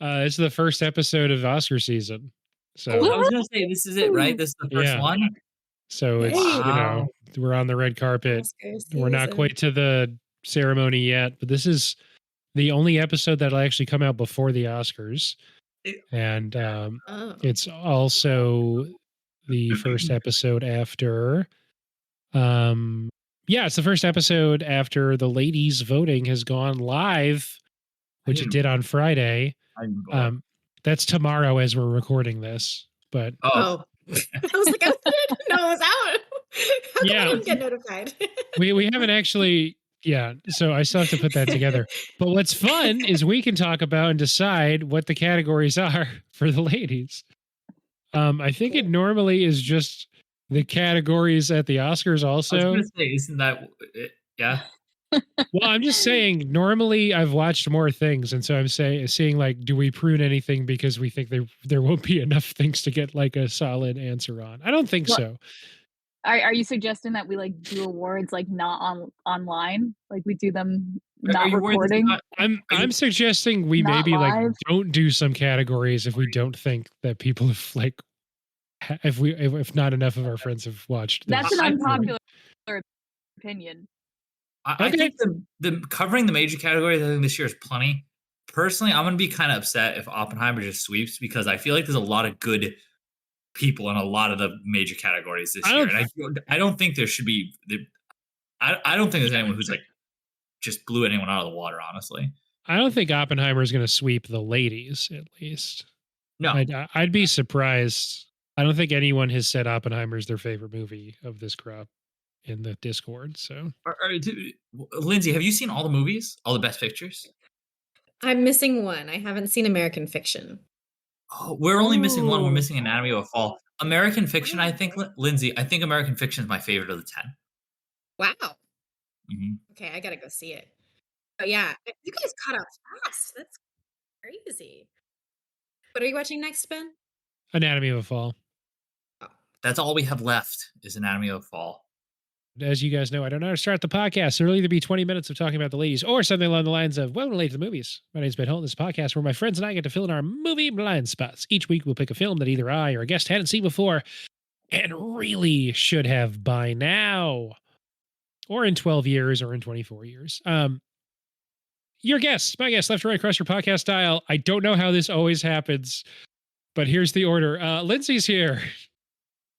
It's the first episode of Oscar season. Oh, I So was gonna say this is it, right? This is the first yeah. one. So it's Wow. we're on the red carpet. Oscar We're not season. quite to the ceremony yet, but this is the only episode that'll actually come out before the Oscars. It- And Oh. it's also the first episode after it's the first episode after the ladies voting has gone live, which it did on Friday. That's tomorrow as we're recording this. But I was like, I didn't know it was out. How come I didn't get notified? we haven't actually. Yeah, so I still have to put that together. But what's fun is we can talk about and decide what the categories are for the ladies. I think it normally is just the categories at the Oscars also. I was gonna say, isn't that yeah? Well, I'm just saying, normally I've watched more things, and so I'm seeing like, do we prune anything because we think there won't be enough things to get like a solid answer on? I don't think so. Are you suggesting that we like do awards like not online, like we do them not recording? I'm suggesting we maybe like don't do some categories if we don't think that people have like if not enough of our friends have watched. That's an unpopular opinion. I think the covering the major categories, I think this year is plenty. Personally, I'm gonna be kind of upset if Oppenheimer just sweeps because I feel like there's a lot of good people in a lot of the major categories this year, and I don't think there should be. I don't think there's anyone who's like just blew anyone out of the water. Honestly, I don't think Oppenheimer is going to sweep the ladies. At least, no, I'd be surprised. I don't think anyone has said Oppenheimer is their favorite movie of this crop in the Discord. So, Lindsay, have you seen all the movies, all the Best Pictures? I'm missing one. I haven't seen American Fiction. Oh, we're only missing one. We're missing Anatomy of a Fall. American Fiction, I think, Lindsay, I think American Fiction is my favorite of the 10. Wow. Mm-hmm. Okay, I gotta go see it. But yeah, you guys caught up fast. That's crazy. What are you watching next, Ben? Anatomy of a Fall. Oh. That's all we have left is Anatomy of a Fall. As you guys know, I don't know how to start the podcast. So it'll either be 20 minutes of talking about the ladies or something along the lines of welcome late to the movies. My name's Ben Holt. This is a podcast where my friends and I get to fill in our movie blind spots. Each week we'll pick a film that either I or a guest hadn't seen before and really should have by now, or in 12 years or in 24 years. Your guest, my guest, left to right across your podcast style. I don't know how this always happens, but here's the order. Lindsay's here.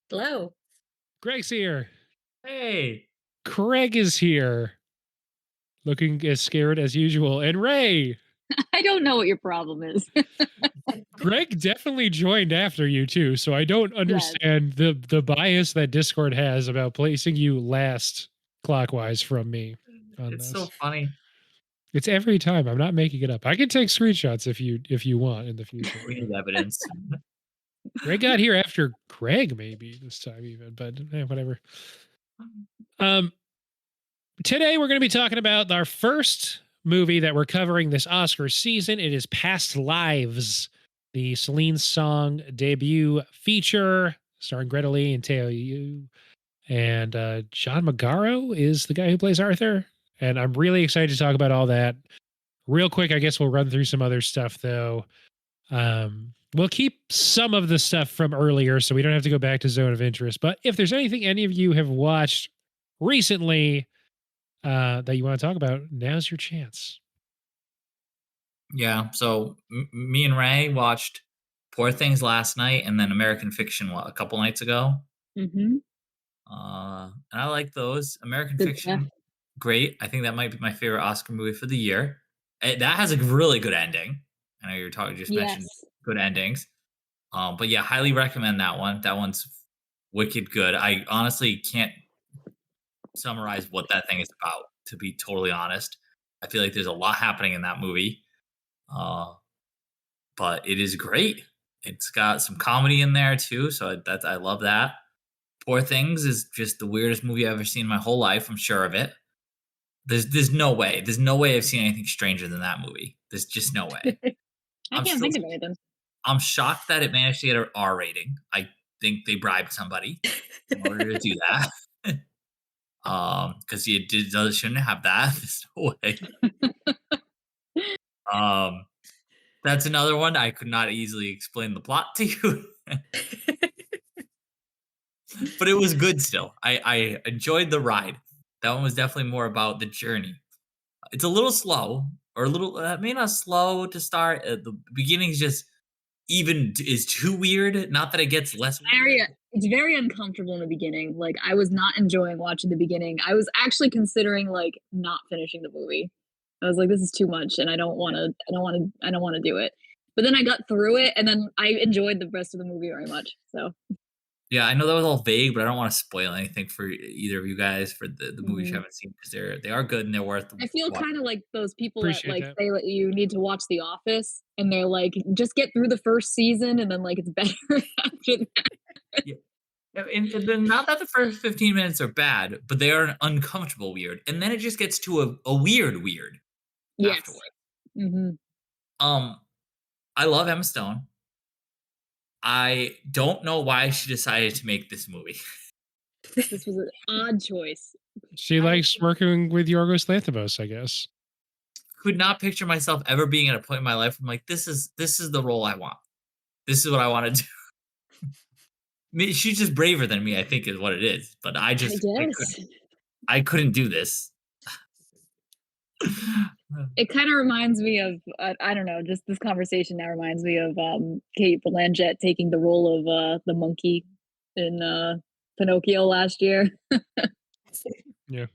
Hello. Greg's here. Hey. Craig is here. Looking as scared as usual. And Ray. I don't know what your problem is. Greg definitely joined after you too, so I don't understand the bias that Discord has about placing you last clockwise from me. It's so funny. It's every time. I'm not making it up. I can take screenshots if you want in the future. We need evidence. Greg got here after Craig, maybe this time even, but whatever. Today we're going to be talking about our first movie that we're covering this Oscar season. It is Past Lives, the Celine Song debut feature starring Greta Lee and Teo Yoo. And John Magaro is the guy who plays Arthur. And I'm really excited to talk about all that. Real quick, I guess we'll run through some other stuff, though. We'll keep some of the stuff from earlier, so we don't have to go back to Zone of Interest. But if there's anything any of you have watched recently that you want to talk about, now's your chance. Yeah, so me and Ray watched Poor Things last night and then American Fiction a couple nights ago. Mm-hmm. And I like those. American Fiction, great. I think that might be my favorite Oscar movie for the year. That has a really good ending. I know mentioned good endings. But yeah, highly recommend that one. That one's wicked good. I honestly can't summarize what that thing is about, to be totally honest. I feel like there's a lot happening in that movie. But it is great. It's got some comedy in there too, so I love that. Poor Things is just the weirdest movie I've ever seen in my whole life. I'm sure of it. There's no way. There's no way I've seen anything stranger than that movie. There's just no way. I can't think of anything. I'm shocked that it managed to get an R rating. I think they bribed somebody in order to do that. Because it shouldn't have that. There's no way. That's another one I could not easily explain the plot to you. But it was good still. I enjoyed the ride. That one was definitely more about the journey. It's a little slow, or a little maybe not slow to start. The beginning is just is too weird. Not that it gets less weird. It's very uncomfortable in the beginning. Like I was not enjoying watching the beginning. I was actually considering like not finishing the movie. I was like, this is too much, and I don't want to. I don't want to do it. But then I got through it, and then I enjoyed the rest of the movie very much. So Yeah, I know that was all vague, but I don't want to spoil anything for either of you guys for the movies you Mhm. haven't seen, because they are good and they're worth I feel watching. kind of like those people that Appreciate like that. say that you need to watch The Office, and they're like, just get through the first season, and then like it's better after that. Yeah. And then not that the first 15 minutes are bad, but they are an uncomfortable weird. And then it just gets to a weird Yes. afterward. Hmm. Um, I love Emma Stone. I don't know why she decided to make this movie. This was an odd choice. She likes working with Yorgos Lanthimos, I guess. Could not picture myself ever being at a point in my life where I'm like, this is the role I want. This is what I want to do. She's just braver than me, I think, is what it is. But I guess. couldn't do this. It kind of reminds me of I don't know, just this conversation now reminds me of Kate Blanchett taking the role of the monkey in Pinocchio last year. Yeah.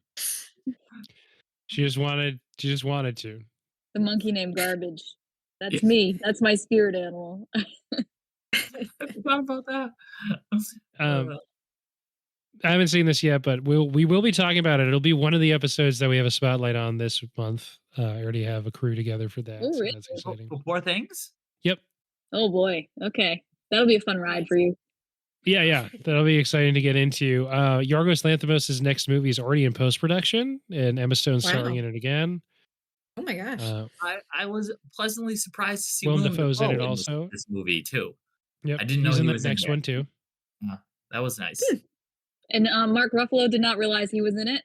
She just wanted to. The monkey named Garbage. That's Yes. me. That's my spirit animal. I forgot about that. I haven't seen this yet, but we will be talking about it. It'll be one of the episodes that we have a spotlight on this month. I already have a crew together for that. Oh, So really? that's exciting. Poor Things? Yep. Oh boy. Okay. That'll be a fun ride for you. Yeah. That'll be exciting to get into. Yorgos Lanthimos' next movie is already in post-production, and Emma Stone's starring in it again. Oh my gosh. I was pleasantly surprised to see Willem Willem Dafoe's in it Dafoe also. this movie too. Yep. I didn't know he's he in the was next in one too. Yeah, that was nice. And Mark Ruffalo did not realize he was in it.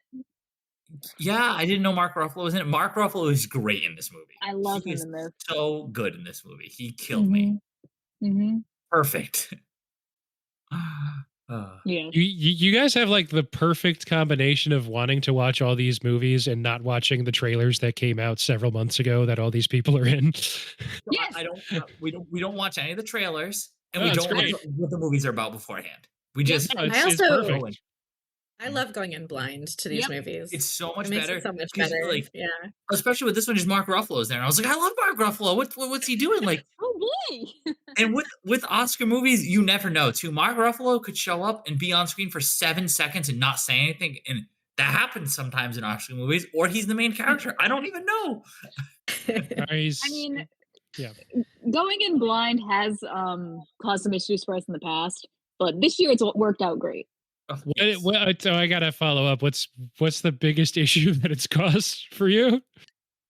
Yeah, I didn't know Mark Ruffalo was in it. Mark Ruffalo is great in this movie. I love He him is in this. so good in this movie. He killed me. Mm-hmm. Perfect. Yeah. You guys have like the perfect combination of wanting to watch all these movies and not watching the trailers that came out several months ago that all these people are in. Yes. We don't watch any of the trailers, and Oh, we that's don't watch great. what the movies are about beforehand. We just No, it's also- perfect. I love going in blind to these movies. it's so much It makes better. it so much 'cause, better. like, Yeah. especially with this one, just Mark Ruffalo's there, and I was like, I love Mark Ruffalo. What's he doing? Like, Oh boy. and with Oscar movies, you never know. Too, Mark Ruffalo could show up and be on screen for 7 seconds and not say anything, and that happens sometimes in Oscar movies. Or he's the main character. I don't even know. I mean, going in blind has caused some issues for us in the past, but this year it's worked out great. So I gotta follow up. What's the biggest issue that it's caused for you?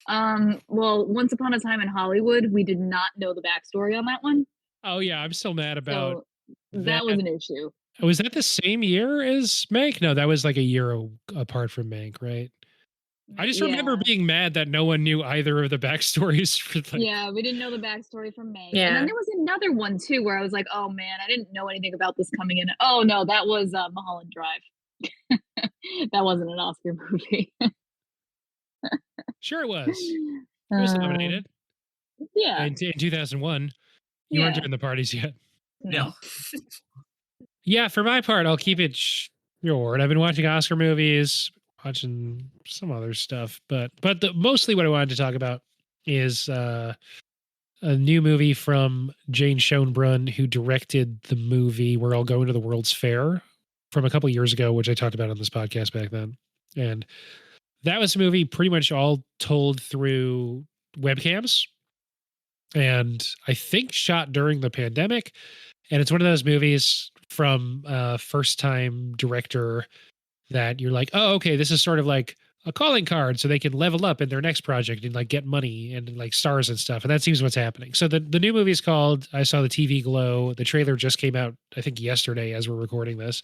Well, Once Upon a Time in Hollywood, we did not know the backstory on that one. Oh yeah, I'm still mad about that was an issue. Was that the same year as Mank? No, that was like a year apart from Mank, right? I just remember being mad that no one knew either of the backstories for Yeah, we didn't know the backstory from Mank. Yeah. And then there was another one too where I was like, oh man, I didn't know anything about this coming in. Oh no, that was Mulholland Drive. That wasn't an Oscar movie. Sure it was. It was nominated. Yeah. In 2001. You weren't doing the parties yet. No. Yeah, for my part, I'll keep it short. I've been watching Oscar movies, watching some other stuff, but mostly what I wanted to talk about is a new movie from Jane Schoenbrunn, who directed the movie We're All Going to the World's Fair from a couple years ago, which I talked about on this podcast back then. And that was a movie pretty much all told through webcams, and I think shot during the pandemic. And it's one of those movies from a first-time director that you're like, oh, okay, this is sort of like a calling card so they can level up in their next project and like get money and like stars and stuff. And that seems what's happening. So the new movie is called I Saw the TV Glow. The trailer just came out, I think yesterday as we're recording this.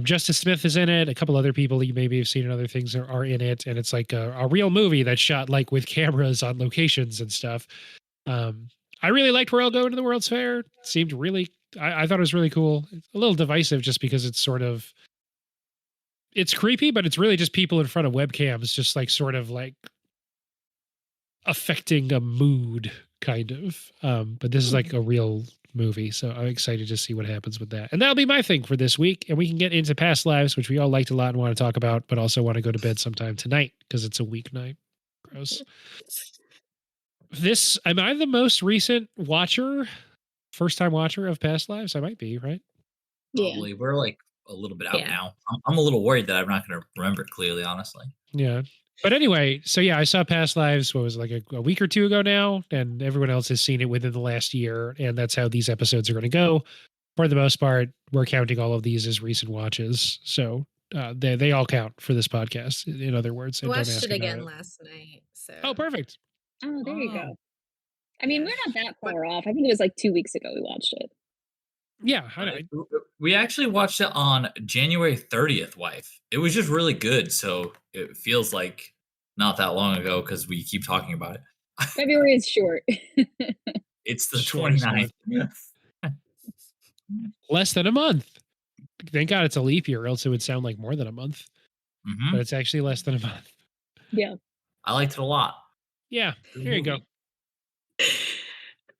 Justice Smith is in it. A couple other people you maybe have seen in other things are in it. And it's like a real movie that's shot like with cameras on locations and stuff. I really liked World Going to the World's Fair. It seemed really, I thought it was really cool. It's a little divisive just because it's sort of, it's creepy, but it's really just people in front of webcams, just like sort of like affecting a mood kind of. But this is like a real movie. So I'm excited to see what happens with that. And that'll be my thing for this week. And we can get into Past Lives, which we all liked a lot and want to talk about, but also want to go to bed sometime tonight because it's a weeknight. Gross. Am I the most recent watcher, first time watcher of Past Lives? I might be, right? Probably. Yeah. We're like a little bit out now. I'm a little worried that I'm not going to remember it clearly, honestly. Yeah. But anyway, so yeah, I saw Past Lives, what was it, like a week or two ago now, and everyone else has seen it within the last year, and that's how these episodes are going to go. For the most part, we're counting all of these as recent watches. So they all count for this podcast, in other words. I watched it again last night. So. Oh, perfect. Oh, there you go. I mean, we're not that far off. I think it was like 2 weeks ago we watched it. Yeah. We actually watched it on January 30th, wife. It was just really good. So it feels like not that long ago because we keep talking about it. February is short. It's the 29th. Less than a month. Thank God it's a leap year, or else it would sound like more than a month. Mm-hmm. But it's actually less than a month. Yeah. I liked it a lot. Yeah. There you go.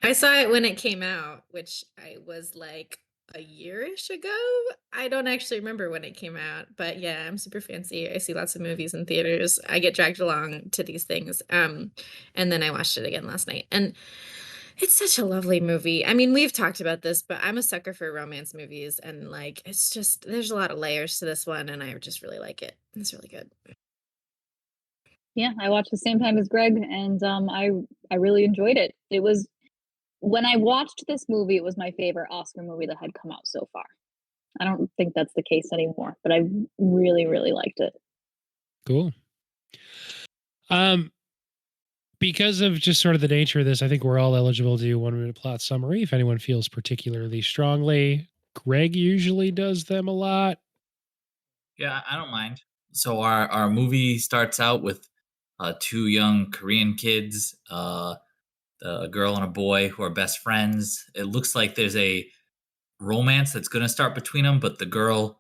I saw it when it came out, which I was like a year-ish ago. I don't actually remember when it came out, but yeah, I'm super fancy. I see lots of movies in theaters. I get dragged along to these things. And then I watched it again last night. And it's such a lovely movie. I mean, we've talked about this, but I'm a sucker for romance movies. And like, it's just, there's a lot of layers to this one. And I just really like it. It's really good. Yeah, I watched the same time as Greg, and I really enjoyed it. It was, when I watched this movie, it was my favorite Oscar movie that had come out so far. I don't think that's the case anymore, but I really, really liked it. Cool. Because of just sort of the nature of this, I think we're all eligible to do 1 minute plot summary if anyone feels particularly strongly. Greg usually does them a lot. Yeah, I don't mind. So our movie starts out with two young Korean kids, a girl and a boy who are best friends. It looks like there's a romance that's going to start between them, but the girl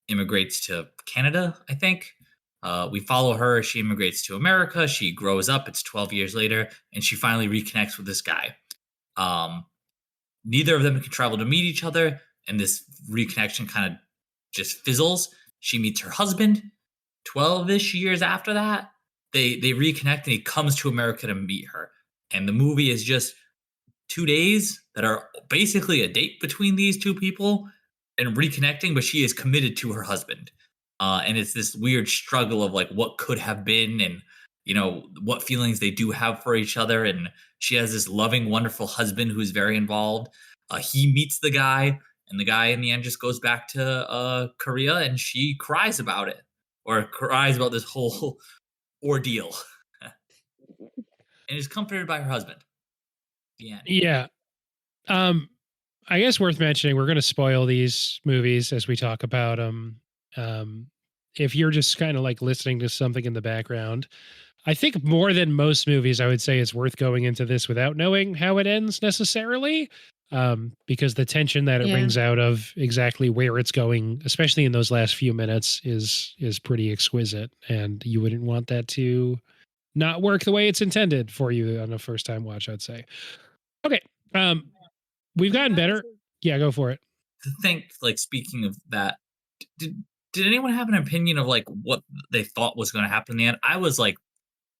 immigrates to Canada, I think. We follow her as she immigrates to America. She grows up. It's 12 years later, and she finally reconnects with this guy. Neither of them can travel to meet each other, and this reconnection kind of just fizzles. She meets her husband 12-ish years after that. They reconnect, and he comes to America to meet her. And the movie is just 2 days that are basically a date between these two people and reconnecting, but she is committed to her husband. And it's this weird struggle of like what could have been and, you know, what feelings they do have for each other. And she has this loving, wonderful husband who's very involved. He meets the guy, and the guy in the end just goes back to Korea, and she cries about it, or cries about this whole ordeal. And is comforted by her husband. The end. Yeah. I guess worth mentioning, we're going to spoil these movies as we talk about them. If you're just kind of like listening to something in the background, I think more than most movies, I would say it's worth going into this without knowing how it ends necessarily. Because the tension that it brings out of exactly where it's going, especially in those last few minutes, is pretty exquisite. And you wouldn't want that to not work the way it's intended for you on a first time watch, I'd say. Okay. We've gotten better. Yeah, go for it. To think, like, speaking of that, did anyone have an opinion of like what they thought was going to happen in the end? I was like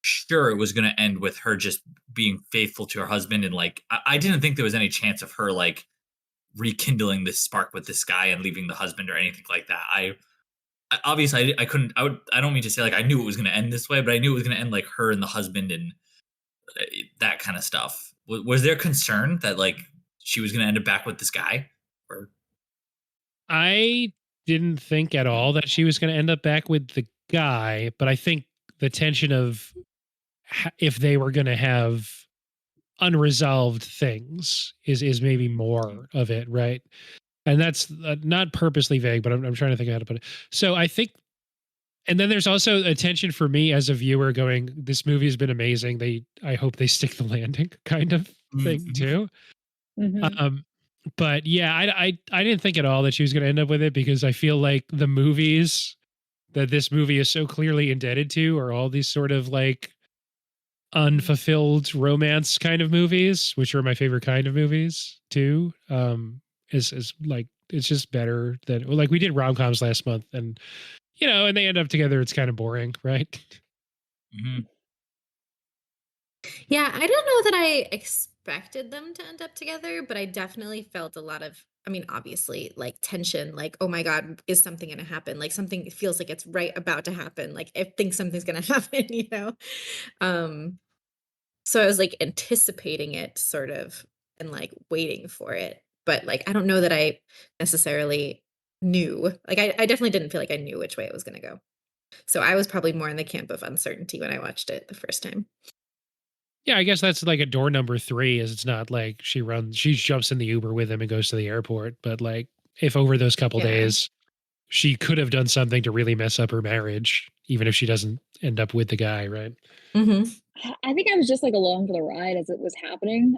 sure it was going to end with her just being faithful to her husband, and like I didn't think there was any chance of her like rekindling this spark with this guy and leaving the husband or anything like that. I obviously I couldn't. I don't mean to say like I knew it was going to end this way, but I knew it was going to end like her and the husband and that kind of stuff. Was there concern that like she was going to end up back with this guy? Or I didn't think at all that she was going to end up back with the guy, but I think the tension of if they were going to have unresolved things is maybe more of it, right? And that's not purposely vague, but I'm trying to think of how to put it. So I think, and then there's also a tension for me as a viewer going, this movie has been amazing. I hope they stick the landing, kind of. thing too. Mhm. But yeah, I didn't think at all that she was going to end up with it, because I feel like the movies that this movie is so clearly indebted to are all these sort of like unfulfilled romance kind of movies, which are my favorite kind of movies too. Is like, it's just better than, like, we did rom-coms last month, and and they end up together, it's kind of boring, right? Mhm. Yeah, I don't know that I expected them to end up together, but I definitely felt a lot of, I mean, obviously, like tension, like, oh my God, is something going to happen? Like something feels like it's right about to happen. Like I think something's going to happen, you know? Um, so I was like anticipating it sort of and like waiting for it. But like, I don't know that I necessarily knew. Like, I definitely didn't feel like I knew which way it was going to go. So I was probably more in the camp of uncertainty when I watched it the first time. Yeah, I guess that's like a door number 3, is it's not like she jumps in the Uber with him and goes to the airport, but like, if over those couple Yeah. days she could have done something to really mess up her marriage, even if she doesn't end up with the guy, right? Hmm. I think I was just, like, along for the ride as it was happening.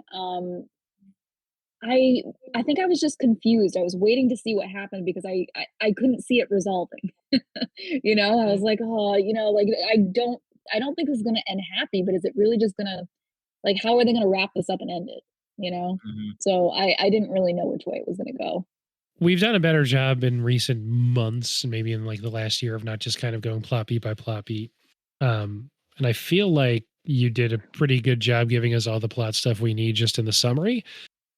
I I think I was just confused. I was waiting to see what happened because I couldn't see it resolving. You know? I was like, "Oh," like, I don't think this is gonna end happy, but is it really just gonna like, how are they gonna wrap this up and end it, you know? Mhm. So I didn't really know which way it was gonna go. We've done a better job in recent months, and maybe in like the last year, of not just kind of going plot beat by plot beat. And I feel like you did a pretty good job giving us all the plot stuff we need just in the summary.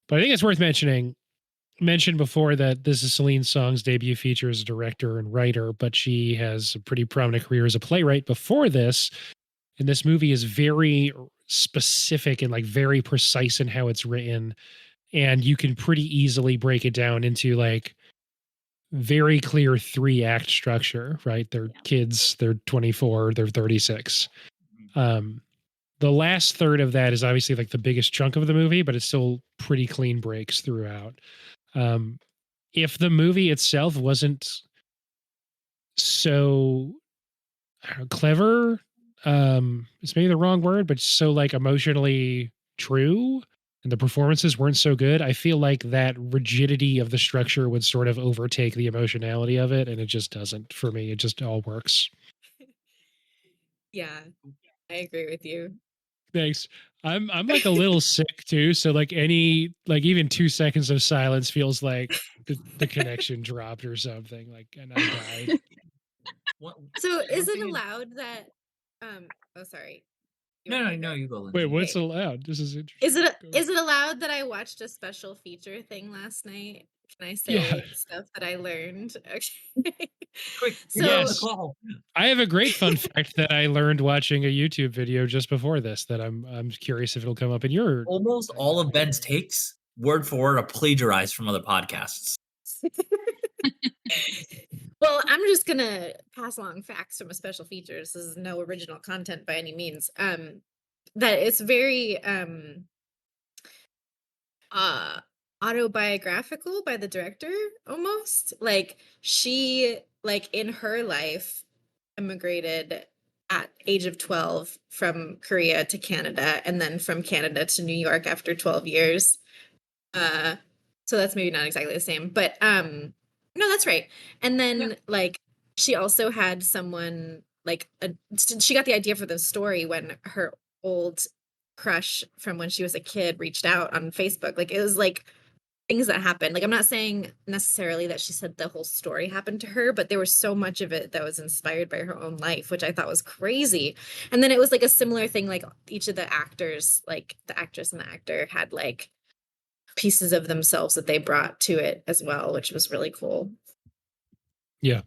But I think it's worth mentioned before that this is Celine Song's debut feature as a director and writer, but she has a pretty prominent career as a playwright before this. And this movie is very specific and like very precise in how it's written. And you can pretty easily break it down into like very clear 3-act structure, right? They're Yeah. kids, they're 24, they're 36. Mhm. The last third of that is obviously like the biggest chunk of the movie, but it's still pretty clean breaks throughout. Um, if the movie itself wasn't so clever, it's maybe the wrong word, but so like emotionally true, and the performances weren't so good, I feel like that rigidity of the structure would sort of overtake the emotionality of it, and it just doesn't for me. It just all works. Yeah, I agree with you. Thanks. I'm like a little sick too, so like any like even 2 seconds of silence feels like the connection dropped or something, like, and I died. What So one is it thing is allowed that oh sorry, you no, want no, me to no, go? you go, Wait, Lindsay. what's Okay. allowed? This is Is interesting. it Go ahead. is it allowed that I watched a special feature thing last night? Can I Yeah. say stuff that I learned? Okay. Quick, pick up So the Yes. call. I have a great fun fact that I learned watching a YouTube video just before this that I'm curious if it'll come up in your Almost all of Ben's itinerary. takes, word for word, are plagiarized from other podcasts. well, I'm just gonna pass along facts from a special feature. This is no original content by any means. That it's very uh autobiographical by the director almost. Like she like in her life immigrated at age of 12 from Korea to Canada and then from Canada to New York after 12 years. Uh so that's maybe not exactly the same, but no, that's right. And Yeah. then like she also had someone like she got the idea for the story when her old crush from when she was a kid reached out on Facebook. Like it was like things that happened. Like I'm not saying necessarily that she said the whole story happened to her, but there was so much of it that was inspired by her own life, which I thought was crazy. And then it was like a similar thing, like each of the actors, like the actress and the actor had like pieces of themselves that they brought to it as well, which was really cool. Yeah.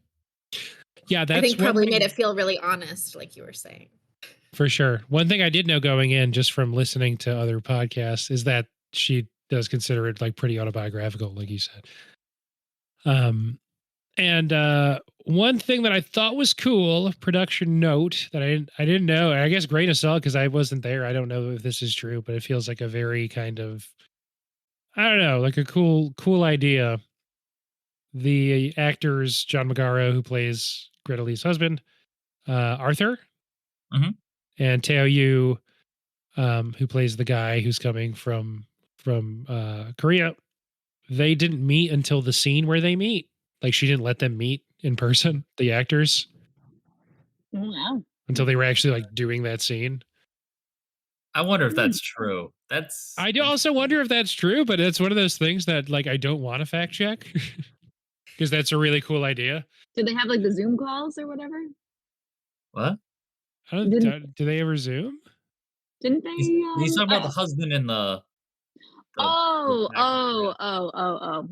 Yeah, I that's think one probably made thing it feel really honest, like you were saying. for sure. One thing I did know going in just from listening to other podcasts is that she does consider it like pretty autobiographical, like you said. And one thing that I thought was cool, production note that I didn't know, and I guess grain of salt because I wasn't there. I don't know if this is true, but it feels like a very kind of, I don't know, like a cool idea. The actors John Magaro, who plays Greta Lee's husband, Arthur, Mhm. and Teo Yoo, who plays the guy who's coming from Korea. They didn't meet until the scene where they meet. Like she didn't let them meet in person, the actors, Wow. until they were actually like doing that scene. I wonder if that's true. That's I do also wonder if that's true, but it's one of those things that like I don't want to fact check because that's a really cool idea. Did they have like the Zoom calls or whatever? what? Do they ever Zoom? Didn't they? He's talking about the husband and the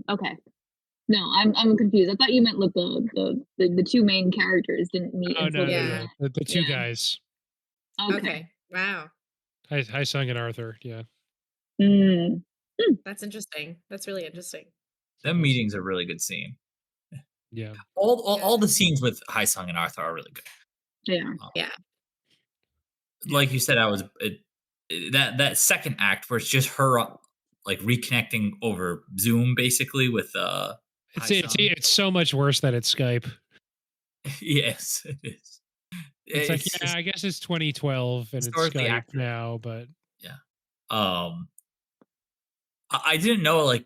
Okay. No, I'm confused. I thought you meant like the two main characters didn't meet Oh until no. The two guys. Okay. Wow. Hi Sung and Arthur. Yeah. Mm. That's interesting. That's really interesting. them meetings are a really good scene. Yeah. All the scenes with Hai Sung and Arthur are really good. Yeah. Like you said, that second act where it's just her like reconnecting over Zoom basically with Hai Sung. It's so much worse that it's Skype. Yes, it is. It's like, yeah, I guess it's 2012 and it's Skype accurate now, but yeah. I didn't know like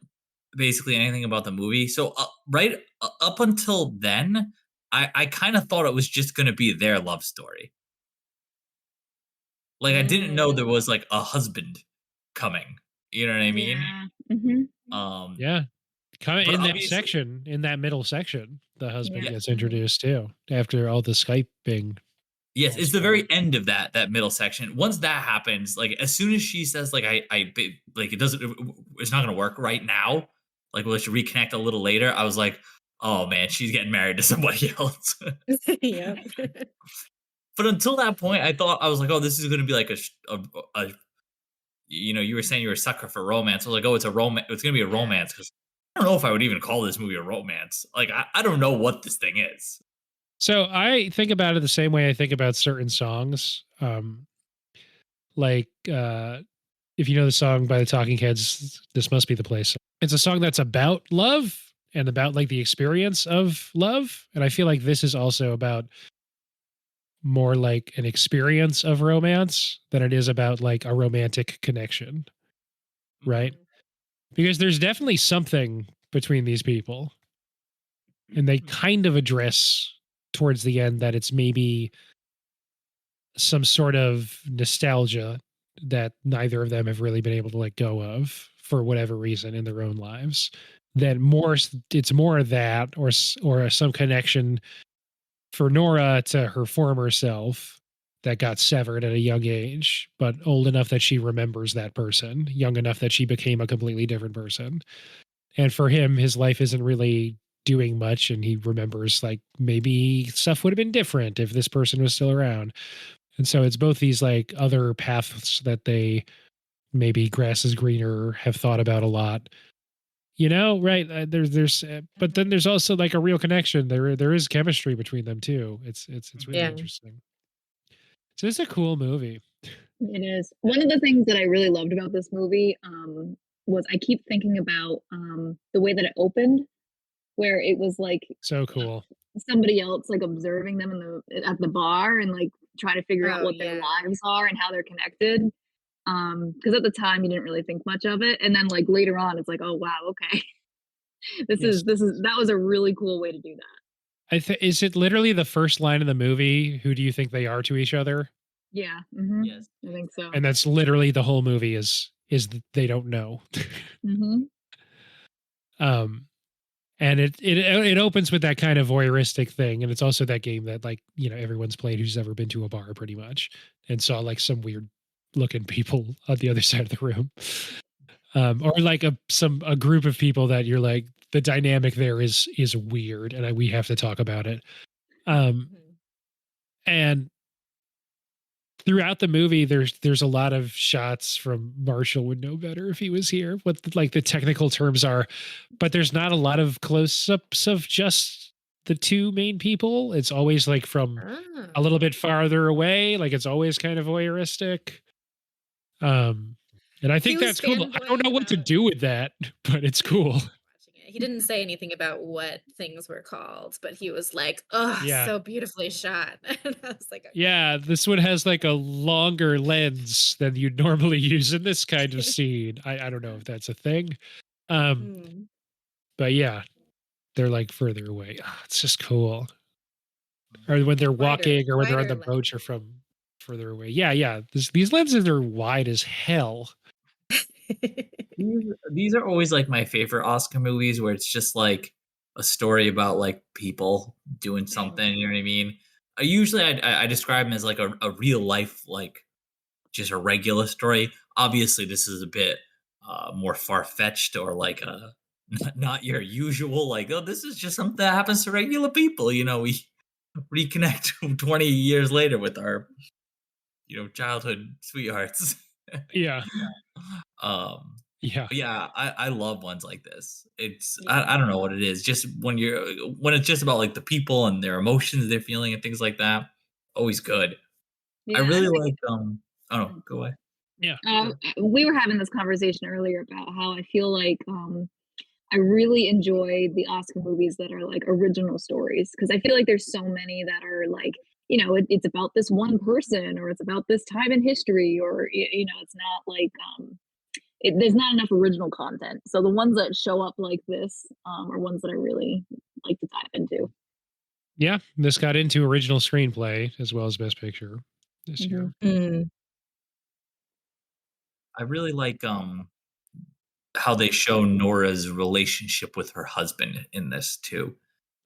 basically anything about the movie, so right up until then, I kind of thought it was just going to be their love story. Like I didn't know there was like a husband coming. You know what I mean? Yeah. Mm-hmm. Yeah. Kind of in that obviously- section, in that middle section, the husband Yeah. gets introduced too after all the Skyping. Yes, it's the very end of that middle section. Once that happens, like as soon as she says like I like it's not going to work right now. Like we'll reconnect a little later. I was like, oh man, she's getting married to somebody else. Yeah. But until that point, I was like, oh, this is going to be like a you know, you were saying you were a sucker for romance. I was like, oh, it's a romance. It's going to be a romance because I don't know if I would even call this movie a romance. Like I don't know what this thing is. So I think about it the same way I think about certain songs. Like if you know the song by the Talking Heads, This Must Be the Place. It's a song that's about love and about like the experience of love. And I feel like this is also about more like an experience of romance than it is about like a romantic connection. Right? Because there's definitely something between these people. And they kind of address towards the end that it's maybe some sort of nostalgia that neither of them have really been able to let go of for whatever reason in their own lives. That more, it's more of that or some connection for Nora to her former self that got severed at a young age, but old enough that she remembers that person, young enough that she became a completely different person. And for him, his life isn't really doing much, and he remembers like maybe stuff would have been different if this person was still around. And so it's both these like other paths that they maybe grass is greener have thought about a lot. You know, right? But then there's also like a real connection. There is chemistry between them too. It's really interesting. So it's a cool movie. It is. One of the things that I really loved about this movie was I keep thinking about the way that it opened, where it was like so cool. Somebody else like observing them at the bar and like trying to figure out what their lives are and how they're connected. Because at the time you didn't really think much of it, and then like later on it's like, oh wow, okay, that was a really cool way to do that. Is it literally the first line of the movie? Who do you think they are to each other? Yeah. Mm-hmm. Yes, I think so. And that's literally the whole movie is they don't know. Mm-hmm. And it opens with that kind of voyeuristic thing, and it's also that game that like you know everyone's played who's ever been to a bar pretty much and saw like some weird looking people on the other side of the room, or like a group of people that you're like the dynamic there is weird, and we have to talk about it. And throughout the movie, there's a lot of shots from Marshall would know better if he was here, what like the technical terms are, but there's not a lot of close-ups of just the two main people. It's always like from a little bit farther away, like it's always kind of voyeuristic. And I think that's cool. I don't know what to do with that, but it's cool. He didn't say anything about what things were called, but he was like, "Oh, Yeah. so beautifully shot." And I was like, "Okay." Yeah, this one has like a longer lens than you'd normally use in this kind of scene. I don't know if that's a thing. Um, Mm. but yeah, they're like further away. Ah, it's just cool. Or when they're walking or when they're on Wider the boats or lenses. from further away. Yeah, yeah. These lenses are wide as hell. These are always like my favorite Oscar movies where it's just like a story about like people doing something. You know what I mean? I describe them as like a real life, like just a regular story. Obviously, this is a bit more far fetched or like not your usual. Like, oh, this is just something that happens to regular people. You know, we reconnect 20 years later with our childhood sweethearts. Yeah. um Yeah. but yeah, I love ones like this. It's Yeah. I don't know what it is. Just when it's just about like the people and their emotions they're feeling and things like that. Always good. I Yeah, I really think like oh no, go away. Yeah. we were having this conversation earlier about how I feel like I really enjoy the Oscar movies that are like original stories because I feel like there's so many that are like, it's about this one person or it's about this time in history or it's not like there's not enough original content. So the ones that show up like this are ones that I really like to dive into. Yeah. This got into original screenplay as well as best picture this Hmm. year. Mm. I really like how they show Nora's relationship with her husband in this too.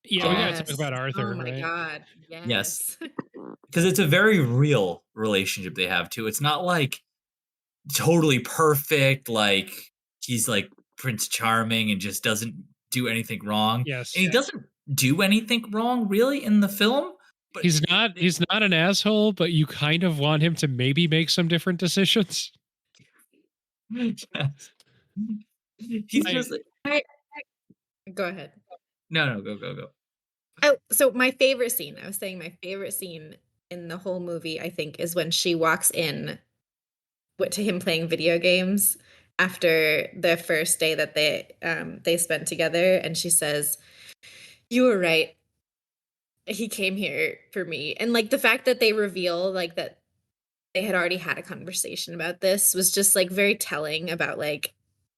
Yeah, we got to talk Yes. about Oh Arthur, my right? god. Yes, Yes. because it's a very real relationship they have too. It's not like totally perfect, like he's like Prince Charming and just doesn't do anything wrong. And Yes. he doesn't do anything wrong really in the film, but He's not an asshole, but you kind of want him to maybe make some different decisions. yes. He's I just like, I Go ahead. no, go. Oh, so my favorite scene, I was saying my favorite scene in the whole movie, I think, is when she walks in to him playing video games after the first day that they spent together, and she says, "You were right. He came here for me." And like the fact that they reveal like that they had already had a conversation about this was just like very telling about like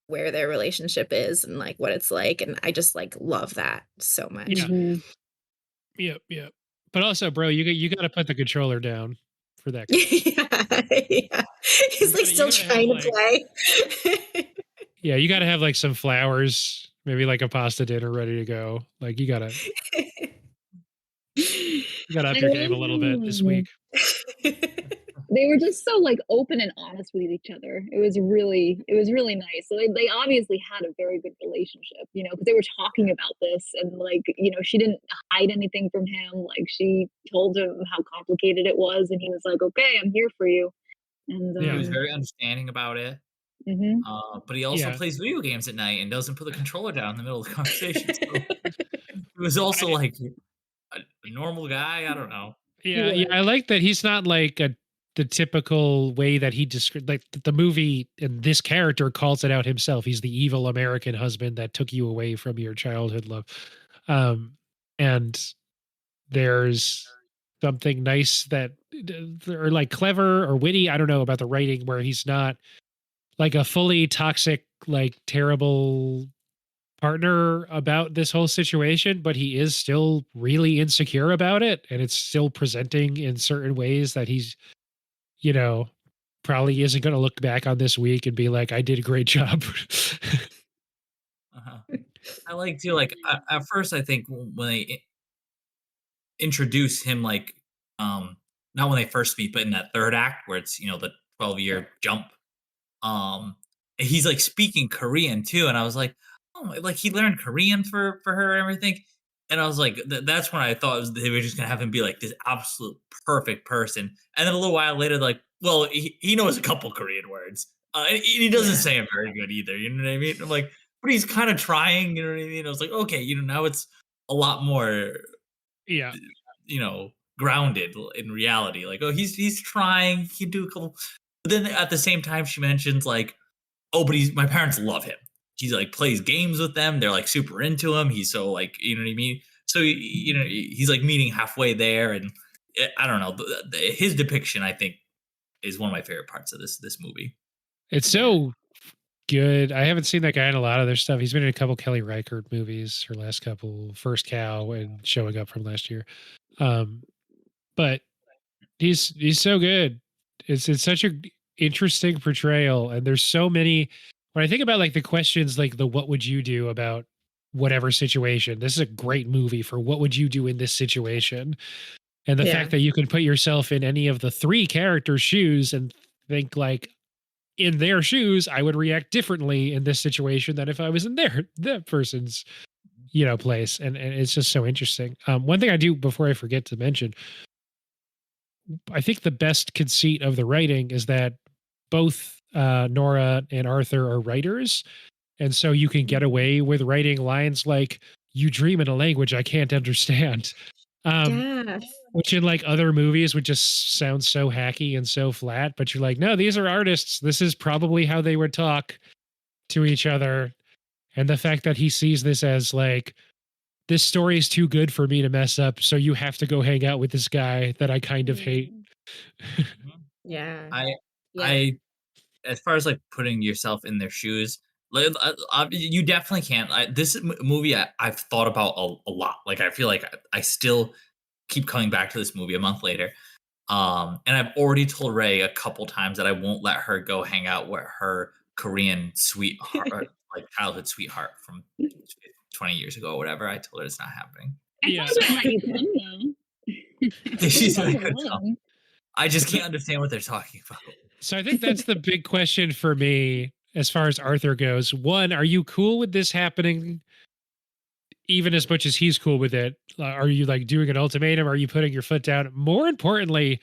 where their relationship is and like what it's like, and I just like love that so yeah. much. Hmm. Yep, yep. But also, bro, you got to put the controller down for that. Yeah, yeah. He's like You still got to have trying to like play. yeah, you got to have like some flowers, maybe like a pasta dinner ready to go. Like you got to I up your game a little bit this love week. they were just so like open and honest with each other. It was really nice. So they obviously had a very good relationship, because they were talking about this and like, she didn't hide anything from him. Like she told him how complicated it was and he was like, "Okay, I'm here for you." And He Yeah. was very understanding about it. mhm. But he also Yeah. plays video games at night and doesn't put the controller down in the middle of the conversation. So he was also I, like a normal guy. I don't know. He yeah, was. I like that he's not like the typical way that he described like the movie and this character calls it out himself. He's the evil American husband that took you away from your childhood love. Um and there's something nice that or like clever or witty, I don't know about the writing where he's not like a fully toxic like terrible partner about this whole situation, but he is still really insecure about it and it's still presenting in certain ways that he's, you know, probably isn't going to look back on this week and be like I did a great job. Uh-huh. I like to like at first I think when they introduce him like not when they first meet but in that third act where it's the 12-year jump. Um, he's like speaking Korean too, and I was like, oh, like he learned Korean for her and everything. And I was like, that's when I thought they were just gonna have him be like this absolute perfect person. And then a little while later, like, well, he knows a couple Korean words, and he doesn't Yeah. say them very good either. You know what I mean? I'm like, but he's kind of trying. You know what I mean? I was like, okay, now it's a lot more, Yeah. grounded in reality. Like, oh, he's trying. He can do a couple. But then at the same time, she mentions like, oh, but my parents love him. he's like plays games with them. They're like super into him. He's so like, you know what I mean? So you know, he's like meeting halfway there, and I don't know. His depiction, I think, is one of my favorite parts of this movie. It's so good. I haven't seen that guy in a lot of their stuff. He's been in a couple Kelly Reichardt movies, her last couple, First Cow and Showing Up from last year. But he's so good. It's such a interesting portrayal, and there's so many. When I think about like the questions, like the what would you do about whatever situation, this is a great movie for what would you do in this situation, and the fact that you can put yourself in any of the three characters' shoes and think like, in their shoes, I would react differently in this situation than if I was in that person's, place. And it's just so interesting. One thing I do before I forget to mention, I think the best conceit of the writing is that both Nora and Arthur are writers. And so you can get away with writing lines like, you dream in a language I can't understand. Which in like other movies would just sound so hacky and so flat, but you're like, no, these are artists. This is probably how they would talk to each other. And the fact that he sees this as like, this story is too good for me to mess up, so you have to go hang out with this guy that I kind of hate. Yeah. I as far as like putting yourself in their shoes, like you definitely can't. This movie I've thought about a lot. Like I feel like I still keep coming back to this movie a month later. And I've already told Ray a couple times that I won't let her go hang out with her Korean sweetheart, like childhood sweetheart from 20 years ago or whatever. I told her it's not happening. She's like, I just can't understand what they're talking about. So I think that's the big question for me as far as Arthur goes. One, are you cool with this happening even as much as he's cool with it? Are you like doing an ultimatum? Are you putting your foot down? More importantly,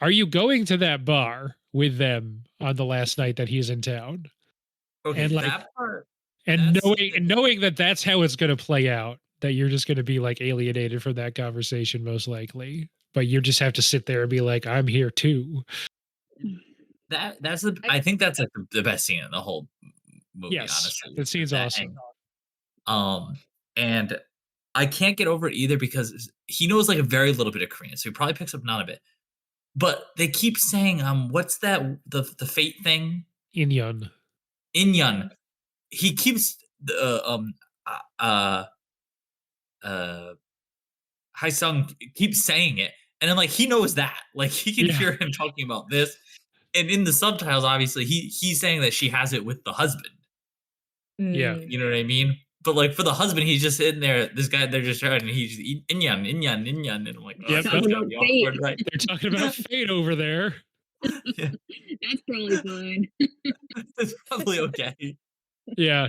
are you going to that bar with them on the last night that he's in town? Okay, and like that part. And knowing that that's how it's going to play out, that you're just going to be like alienated from that conversation most likely, but you just have to sit there and be like, I'm here too. I think that's like the best scene in the whole movie. Yes, honestly, that scene's awesome. And I can't get over it either because he knows like a very little bit of Korean, so he probably picks up none of it. But they keep saying, what's that? The fate thing? Inyeon. He keeps Haesung keeps saying it, and then like he knows that, like he can hear him talking about this, and in the subtitles, obviously he's saying that she has it with the husband. Yeah, you know what I mean. But like for the husband, he's just sitting there. This guy, they're just shouting, and he's Inyan, and I'm like, oh, yeah, that's gotta be awkward, right? They're talking about fate over there. Yeah. That's probably fine. It's probably okay. Yeah,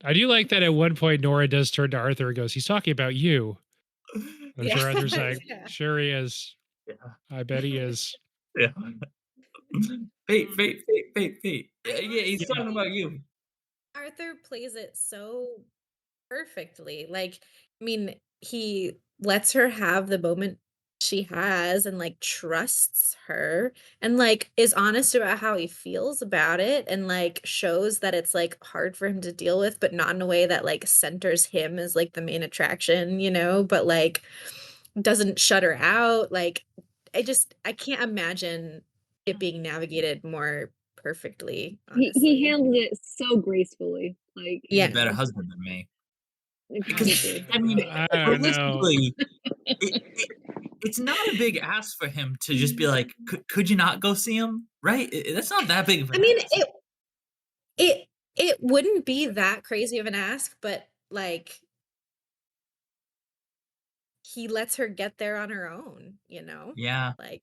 I do like that at one point Nora does turn to Arthur and goes, he's talking about you. I'm sure Arthur's like, sure he is. Yeah. I bet he is. Yeah. Fate. Yeah, he's talking about you. Arthur plays it so perfectly. Like, I mean, he lets her have the moment she has and like trusts her and like is honest about how he feels about it and like shows that it's like hard for him to deal with, but not in a way that like centers him as like the main attraction, but like doesn't shut her out. Like I can't imagine it being navigated more perfectly. He handled it so gracefully. Like, he's a better husband than me. I mean, realistically, it's not a big ask for him to just be like, could you not go see him? Right? That's not that big of an ask. It wouldn't be that crazy of an ask, but like he lets her get there on her own, Yeah. Like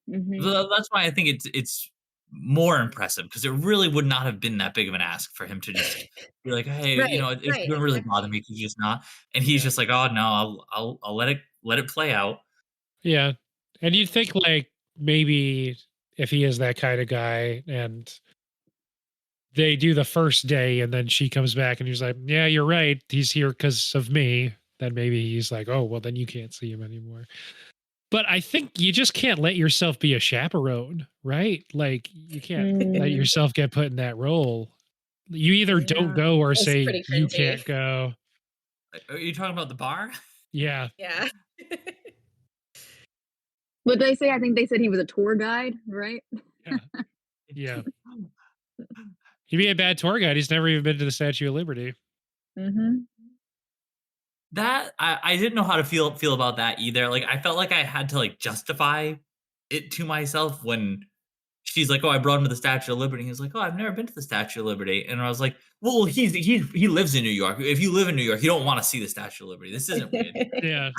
that's why I think it's more impressive because it really would not have been that big of an ask for him to just be like, hey, it wouldn't really bother me, could you just not? And he's just like, oh no, I'll let it play out. Yeah. And you'd think like maybe if he is that kind of guy and they do the first day and then she comes back and he's like, yeah, you're right, he's here because of me, then maybe he's like, oh, well, then you can't see him anymore. But I think you just can't let yourself be a chaperone, right? Like you can't let yourself get put in that role. You either don't Yeah, go or that's say pretty you cringy. can't go. Are you talking about the bar? Yeah. Yeah. But they say, I think they said he was a tour guide, right? Yeah. Yeah. He'd be a bad tour guide. He's never even been to the Statue of Liberty. Mm-hmm. That I didn't know how to feel about that either. Like I felt like I had to like justify it to myself when she's like, "Oh, I brought him to the Statue of Liberty." He's like, "Oh, I've never been to the Statue of Liberty," and I was like, "Well, he lives in New York. If you live in New York, you don't want to see the Statue of Liberty. This isn't weird." Yeah.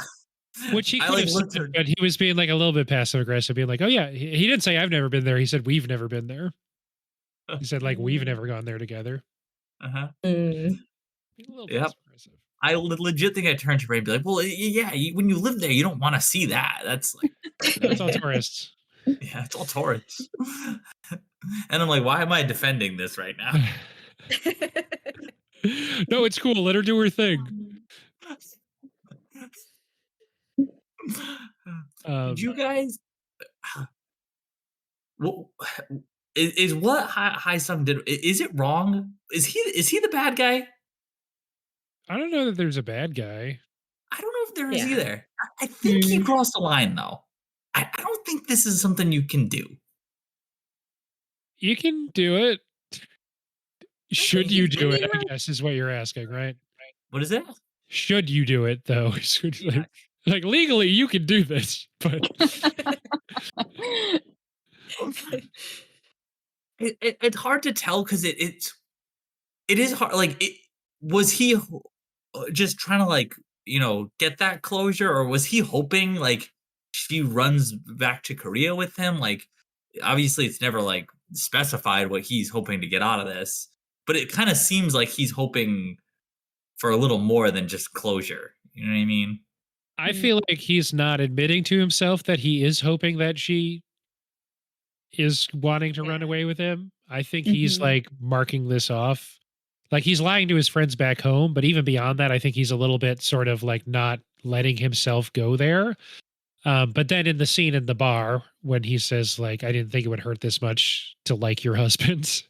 Which he I could like have looked said, at but he was being like a little bit passive aggressive, being like, "Oh yeah." He didn't say I've never been there. He said we've never been there. He said like we've never gone there together. uh-huh. Mm. Being a little Yep. passive aggressive. I legit think I turned to Ray and be like, "Well, yeah, when you live there, you don't want to see that. That's like, That's all tourists. yeah, it's all tourists." And I'm like, "Why am I defending this right now?" No, it's cool. Let her do her thing. Did you guys? Well, is what Hai Sung did? Is it wrong? Is he the bad guy? I don't know that there's a bad guy. I don't know if there is Yeah. either. I think he Mm. crossed the line though. I don't think this is something you can do. You can do it. Should think you he's- I do it? mean, I like- guess is what you're asking, right? What is it? Should you do it though? Yeah. Like legally, you can do this, but It's hard to tell because it is hard. Like, was he just trying to like get that closure, or was he hoping like she runs back to Korea with him? Like, obviously, it's never like specified what he's hoping to get out of this, but it kind of seems like he's hoping for a little more than just closure. You know what I mean? I feel like he's not admitting to himself that he is hoping that she is wanting to run Yeah. away with him. I think he's Mhm. like marking this off. Like he's lying to his friends back home, but even beyond that, I think he's a little bit sort of like not letting himself go there. But then in the scene in the bar when he says like, "I didn't think it would hurt this much to like your husband,"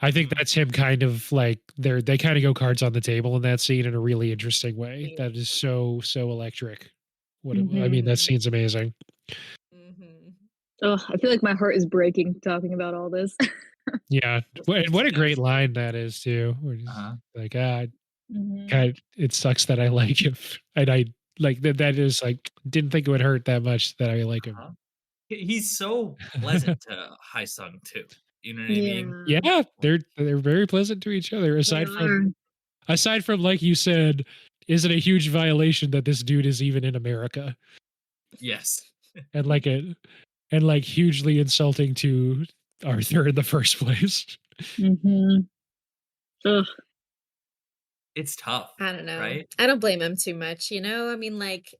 I think that's him kind of like they kind of go cards on the table in that scene in a really interesting way. That is so electric. I mean, that Mhm. scene's amazing. Mhm. Oh, I feel like my heart is breaking talking about all this. Yeah, and what a great line that is too. Where he's Uh-huh. like, Mhm. God, it sucks that I like him, and I like that. That is like didn't think it would hurt that much that I like him. Uh-huh. He's so pleasant to Hai Sung too. You know what I mean? Yeah, they're very pleasant to each other. They Aside from like you said, is it a huge violation that this dude is even in America Yes. and like it and like hugely insulting to Arthur in the first place? Mhm. Ugh. It's tough, I don't know. right? I don't blame him too much, you know? I mean, like,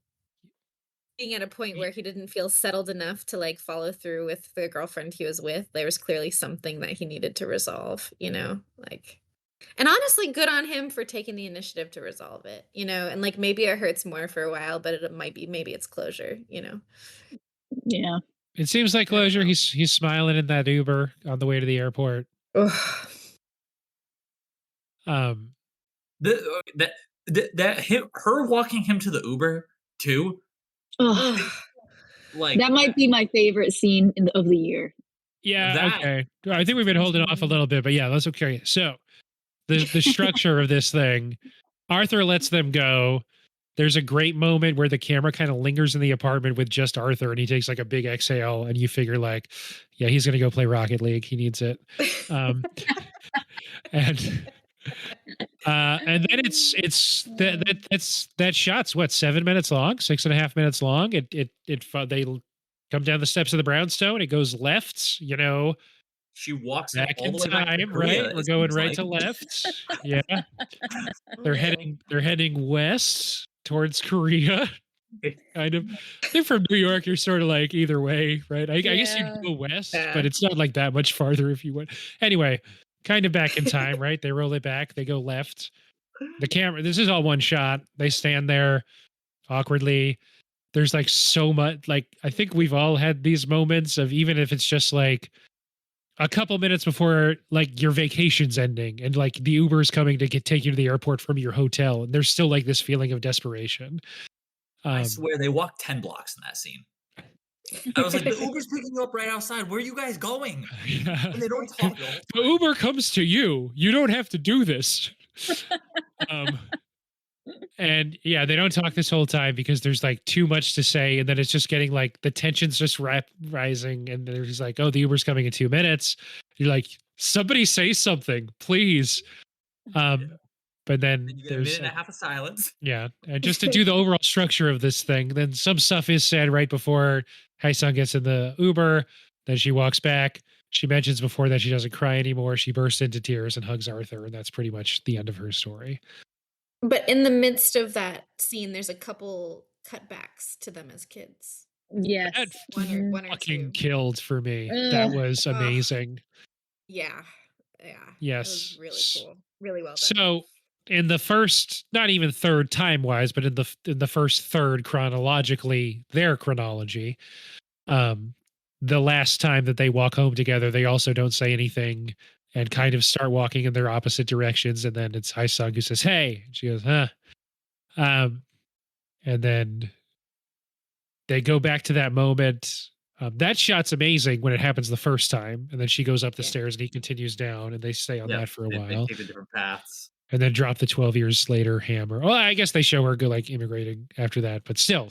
being at a point where he didn't feel settled enough to like follow through with the girlfriend he was with, there was clearly something that he needed to resolve, you know? Like, and honestly, good on him for taking the initiative to resolve it, you know? And like maybe it hurts more for a while, but it might be maybe it's closure, you know? Yeah. It seems like I don't closure. know. He's smiling in that Uber on the way to the airport. Ugh. Um, Her walking him to the Uber too, Ugh. Ugh. like That might be my favorite scene of the year. yeah, That- okay. I think we've been holding off a little bit, but yeah, let's okay. So the structure of this thing, Arthur lets them go. There's a great moment where the camera kind of lingers in the apartment with just Arthur and he takes like a big exhale and you figure like, yeah, he's going to go play Rocket League. He needs it. Um, and and then that shot's what 7 minutes long, 6.5 minutes long. They come down the steps of the brownstone. It goes left, she walks him back all in the way back to time, Korea, right? We're it going seems right like. to left. Yeah. They're heading west towards Korea. Kind of. I think from New York, you're sort of like either way, right? I guess you Yeah. go west, Yeah. but it's not like that much farther if you went. Anyway, kind of back in time, right? They roll it back. They go left. The camera. This is all one shot. They stand there awkwardly. There's like so much. Like I think we've all had these moments of even if it's just like a couple minutes before like your vacation's ending and like the Uber's coming to take you to the airport from your hotel, and there's still like this feeling of desperation. I swear they walked 10 blocks in that scene. I was like, the Uber's picking you up right outside. Where are you guys going? Yeah. And they don't talk. The Uber comes to you. You don't have to do this. And yeah, they don't talk this whole time because there's like too much to say, and then it's just getting like the tension's just rising, and they're just like, "Oh, the Uber's coming in 2 minutes." You're like, "Somebody say something, please." But then you get a minute and a half of silence. Yeah, and just to do the overall structure of this thing, then some stuff is said right before Hae-sung gets in the Uber. Then she walks back. She mentions before that she doesn't cry anymore. She bursts into tears and hugs Arthur, and that's pretty much the end of her story. But in the midst of that scene, there's a couple cutbacks to them as kids. Yes. That One or fucking two. killed for me. That was amazing. Yeah. Yes. It was really cool. Really well done. So in the first, not even third time wise, but in the first third chronologically, their chronology, the last time that they walk home together, they also don't say anything and kind of start walking in their opposite directions. And then it's Hae-sung who says, "Hey," and she goes, "Huh." And then they go back to that moment. That shot's amazing when it happens the first time, and then she goes up the stairs and he continues down, and they stay on that for a while. They take the different paths, and then drop the 12 years later hammer. Well, I guess they show her go like immigrating after that, but still.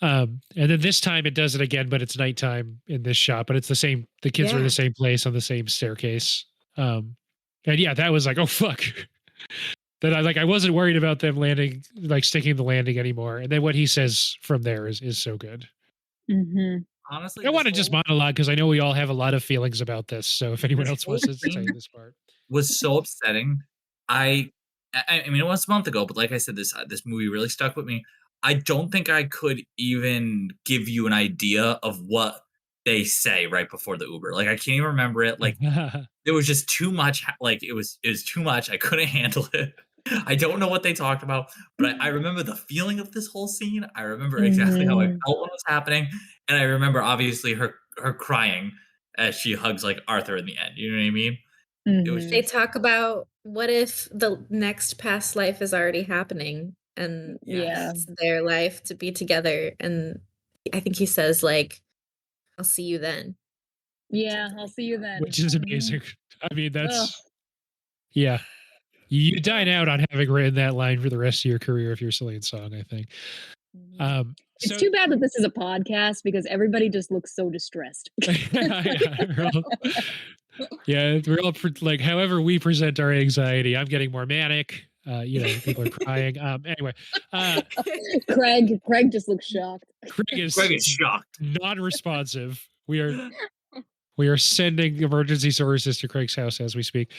And then this time it does it again, but it's nighttime in this shot, but it's the same. The kids are in the same place on the same staircase. And yeah, that was like, oh fuck. That I wasn't worried about them landing, like sticking the landing anymore. And then what he says from there is so good. Mm-hmm. Honestly, I want to just monologue because I know we all have a lot of feelings about this. So if anyone else wants to say this part, was so upsetting. I mean, it was a month ago, but like I said, this movie really stuck with me. I don't think I could even give you an idea of what they say right before the Uber. Like I can't even remember it. Like it was just too much. Like it was too much. I couldn't handle it. I don't know what they talked about, but I remember the feeling of this whole scene. I remember exactly how I felt when it was happening, and I remember obviously her crying as she hugs like Arthur in the end. You know what I mean? It was they talk about what if the next past life is already happening, and it's their life to be together. And I think he says like, "I'll see you then." Yeah, I'll see you then. Which is amazing. I mean, that's yeah. You dine out on having written that line for the rest of your career if you're Celine Song, I think. It's too bad that this is a podcast because everybody just looks so distressed. We're all like, however we present our anxiety, I'm getting more manic. People are crying. Anyway, Craig just looks shocked. Craig is shocked, non-responsive. We are sending emergency services to Craig's house as we speak.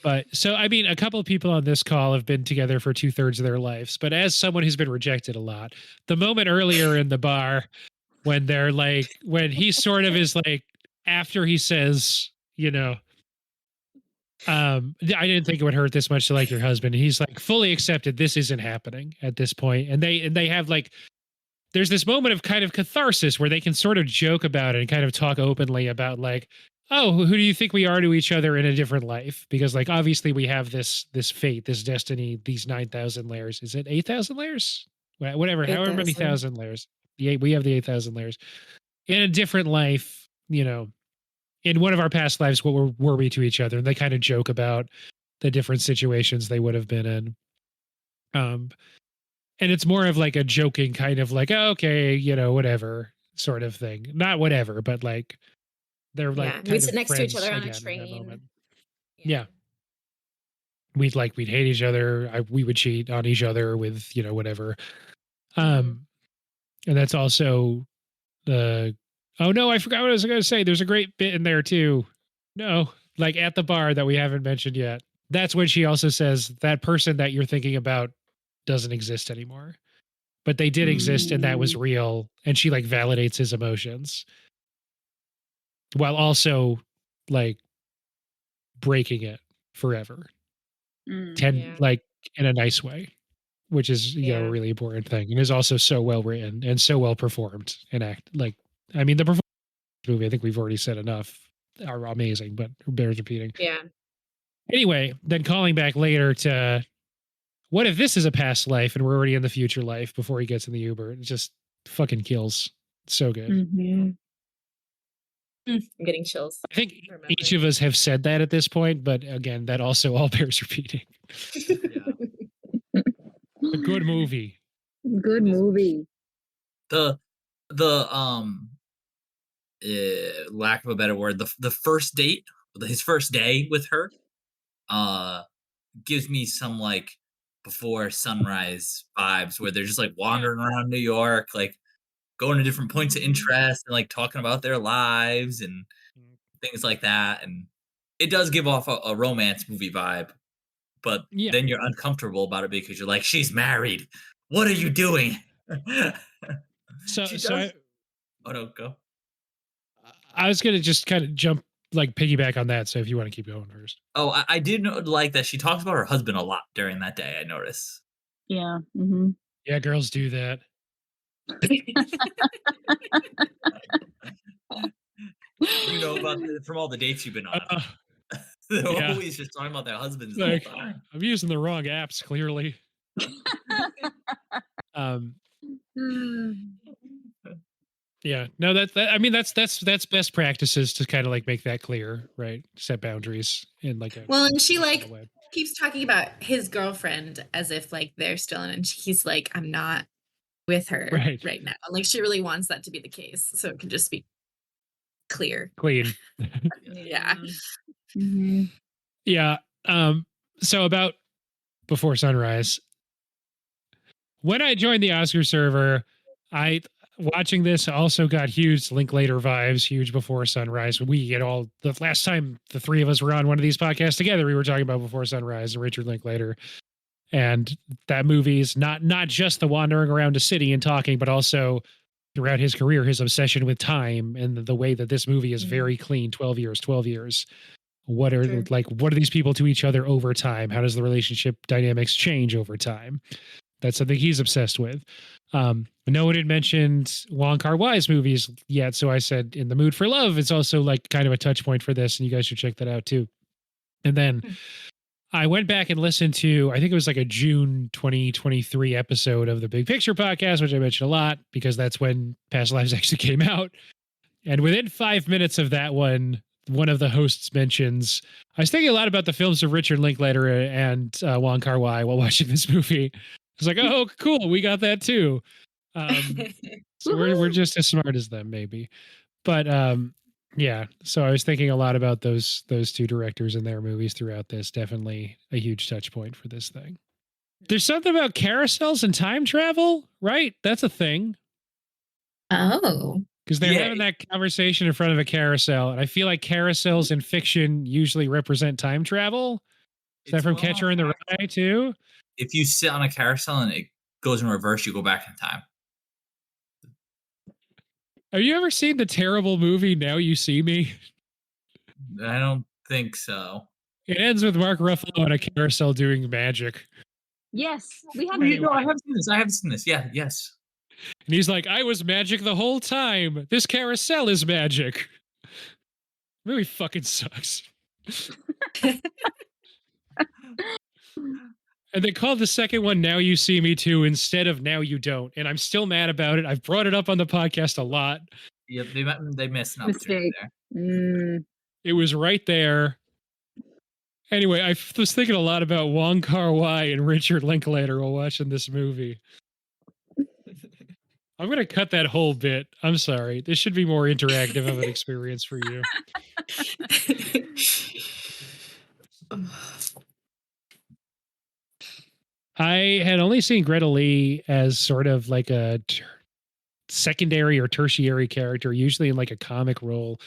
But so, I mean, a couple of people on this call have been together for 2/3 of their lives. But as someone who's been rejected a lot, the moment earlier in the bar when they're like, when he sort of is like, after he says, I didn't think it would hurt this much to like your husband. He's like fully accepted this isn't happening at this point. And they have like, there's this moment of kind of catharsis where they can sort of joke about it and kind of talk openly about like, oh, who do you think we are to each other in a different life? Because like, obviously we have this fate, this destiny, these 9,000 layers. Is it 8,000 layers? Whatever, 8, however many thousand layers. We have the 8,000 layers in a different life, in one of our past lives, what were we to each other? And they kind of joke about the different situations they would have been in. And it's more of like a joking kind of like, oh, okay, whatever sort of thing. Not whatever, but like they're like we sit next to each other on a train. Yeah. We'd hate each other. We would cheat on each other with, whatever. And that's also oh no, I forgot what I was going to say. There's a great bit in there too. No, like at the bar that we haven't mentioned yet. That's when she also says that person that you're thinking about doesn't exist anymore, but they did exist and that was real. And she like validates his emotions while also like breaking it forever. Like in a nice way, which is, a really important thing. And is also so well written and so well performed and the performance movie. I think we've already said enough. Are amazing, but bears repeating. Yeah. Anyway, then calling back later to what if this is a past life and we're already in the future life before he gets in the Uber? It just fucking kills. It's so good. Mm-hmm. I'm getting chills. I think each of us have said that at this point, but again, that also all bears repeating. Yeah. A good movie. Good movie. The lack of a better word, the first date, his first day with her, gives me some like before sunrise vibes where they're just like wandering around New York, like going to different points of interest and like talking about their lives and things like that. And it does give off a romance movie vibe, but then you're uncomfortable about it because you're like, she's married. What are you doing? So oh no, go. I was gonna just kind of jump like piggyback on that. So if you want to keep going first. Oh, I did know like that she talks about her husband a lot during that day, I noticed. Yeah. Mm-hmm. Yeah, girls do that. You know about from all the dates you've been on. They're always just talking about their husbands the whole time. I'm using the wrong apps, clearly. Yeah, no, I mean, that's best practices to kind of like make that clear, right? Set boundaries in like a well, and she like keeps talking about his girlfriend as if like they're still in, and he's like, I'm not with her right now. Like she really wants that to be the case, so it can just be clear, clean. Yeah. Mm-hmm. Yeah. So about Before Sunrise, when I joined the Oscar server, watching this also got huge Linklater vibes, huge Before Sunrise. We get all the last time the three of us were on one of these podcasts together, we were talking about Before Sunrise and Richard Linklater. And that movie's not just the wandering around a city and talking, but also throughout his career, his obsession with time and the way that this movie is very clean. 12 years. What are these people to each other over time? How does the relationship dynamics change over time? That's something he's obsessed with. No one had mentioned Wong Kar-wai's movies yet, so I said In the Mood for Love is also like kind of a touch point for this, and you guys should check that out too. And then I went back and listened to, I think it was like a June 2023 episode of the Big Picture podcast, which I mentioned a lot because that's when Past Lives actually came out. And within 5 minutes of that one of the hosts mentions, I was thinking a lot about the films of Richard Linklater and Wong Kar-wai while watching this movie. I was like, oh, cool, we got that too. So we're just as smart as them, maybe. But yeah, so I was thinking a lot about those two directors and their movies throughout this. Definitely a huge touch point for this thing. There's something about carousels and time travel, right? That's a thing. Oh. Because they're having that conversation in front of a carousel, and I feel like carousels in fiction usually represent time travel. Is that from Catcher in the Rye too? If you sit on a carousel and it goes in reverse, you go back in time. Have you ever seen the terrible movie Now You See Me? I don't think so. It ends with Mark Ruffalo on a carousel doing magic. Yes, we have. No, I have seen this. I have seen this. Yeah, yes. And he's like, I was magic the whole time. This carousel is magic. Movie fucking sucks. And they called the second one Now You See Me Too instead of Now You Don't. And I'm still mad about it. I've brought it up on the podcast a lot. Yep, they missed an opportunity there. It was right there. Anyway, I was thinking a lot about Wong Kar-wai and Richard Linklater while watching this movie. I'm going to cut that whole bit. I'm sorry. This should be more interactive of an experience for you. I had only seen Greta Lee as sort of like a secondary or tertiary character, usually in like a comic role.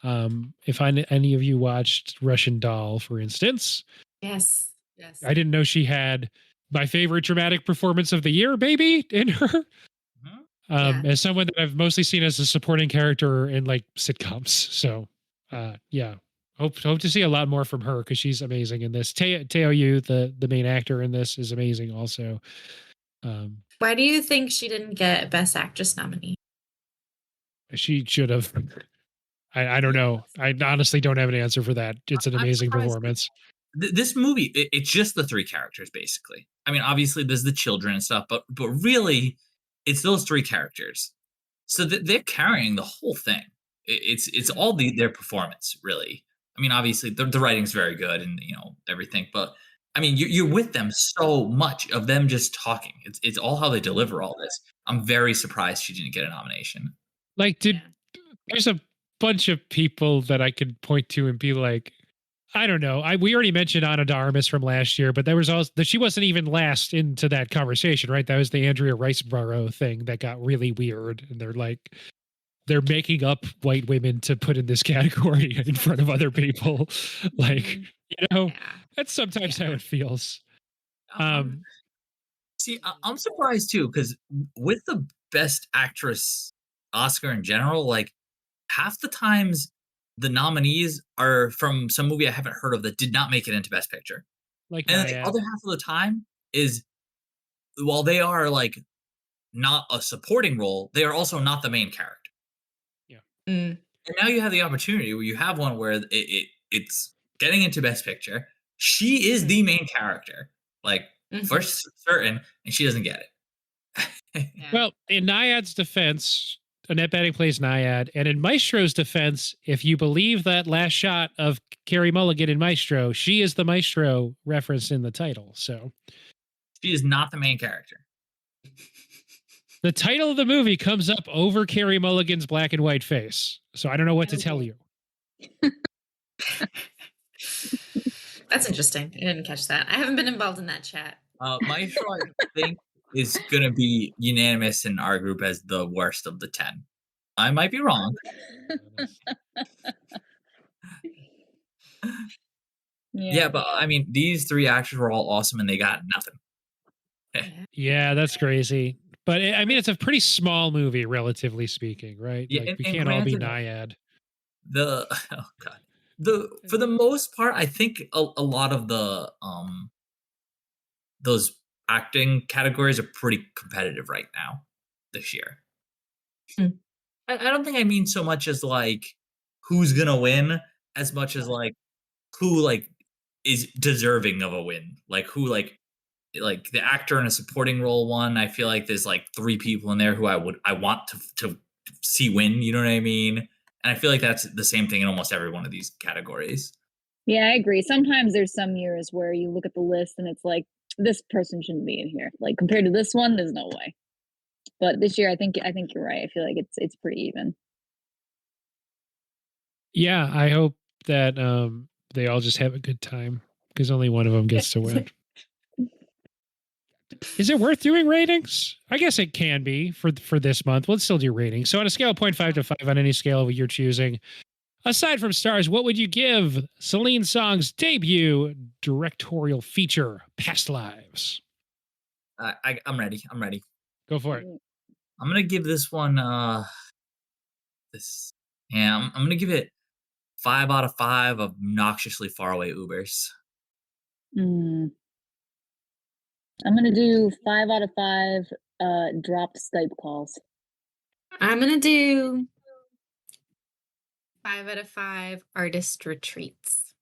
If any of you watched Russian Doll, for instance. Yes. I didn't know she had my favorite dramatic performance of the year, maybe, in her. As someone that I've mostly seen as a supporting character in like sitcoms. So, yeah. Hope to see a lot more from her because she's amazing in this. Teo Yoo, the main actor in this, is amazing also. Why do you think she didn't get Best Actress nominee? She should have. I don't know. I honestly don't have an answer for that. It's an I'm amazing surprised. performance. This movie, it's just the three characters, basically. I mean, obviously, there's the children and stuff, but really, it's those three characters. So they're carrying the whole thing. It's all their performance, really. I mean, obviously, the writing's very good and everything, but I mean, you're with them so much of them just talking. It's all how they deliver all this. I'm very surprised she didn't get a nomination. Like, there's a bunch of people that I could point to and be like, I don't know. We already mentioned Ana de Armas from last year, but there was also that she wasn't even last into that conversation, right? That was the Andrea Riseborough thing that got really weird, and they're making up white women to put in this category in front of other people. Like, that's sometimes how it feels. See, I'm surprised too, because with the Best Actress Oscar in general, like half the times the nominees are from some movie I haven't heard of that did not make it into Best Picture. Like, and the other half of the time is while they are like not a supporting role, they are also not the main character. Yeah. And now you have the opportunity where you have one where it's getting into Best Picture. She is the main character, like for certain, and she doesn't get it. Well, in Nyad's defense, Annette Bening plays Nyad, and in Maestro's defense, if you believe that last shot of Carey Mulligan in Maestro, she is the Maestro referenced in the title. So she is not the main character. The title of the movie comes up over Carey Mulligan's black and white face. So I don't know what to tell you. That's interesting. I didn't catch that. I haven't been involved in that chat. Maestro, I think, is going to be unanimous in our group as the worst of the 10. I might be wrong. Yeah, but I mean, these three actors were all awesome and they got nothing. Yeah, that's crazy. But I mean, it's a pretty small movie, relatively speaking, right? Yeah, like we can't all be Nyad. For the most part, I think a lot of the those acting categories are pretty competitive right now this year. I don't think I mean so much as like who's gonna win as much as like who like is deserving of a win. Like who like the actor in a supporting role one. I feel like there's like 3 people in there who I want to see win. You know what I mean? And I feel like that's the same thing in almost every one of these categories. Yeah, I agree. Sometimes there's some years where you look at the list and it's like this person shouldn't be in here. Like compared to this one, there's no way. But this year, I think you're right. I feel like it's pretty even. Yeah, I hope that they all just have a good time because only one of them gets to win. Is it worth doing ratings? I guess it can be for this month. Let's still do ratings. So on a scale of 0.5 to 5 on any scale you're choosing, aside from stars, what would you give Celine Song's debut directorial feature, Past Lives? I'm ready. Go for it. I'm gonna give this one I'm gonna give it 5 out of 5 obnoxiously faraway Ubers. I'm gonna do 5 out of 5 dropped Skype calls. I'm gonna do 5 out of 5 artist retreats.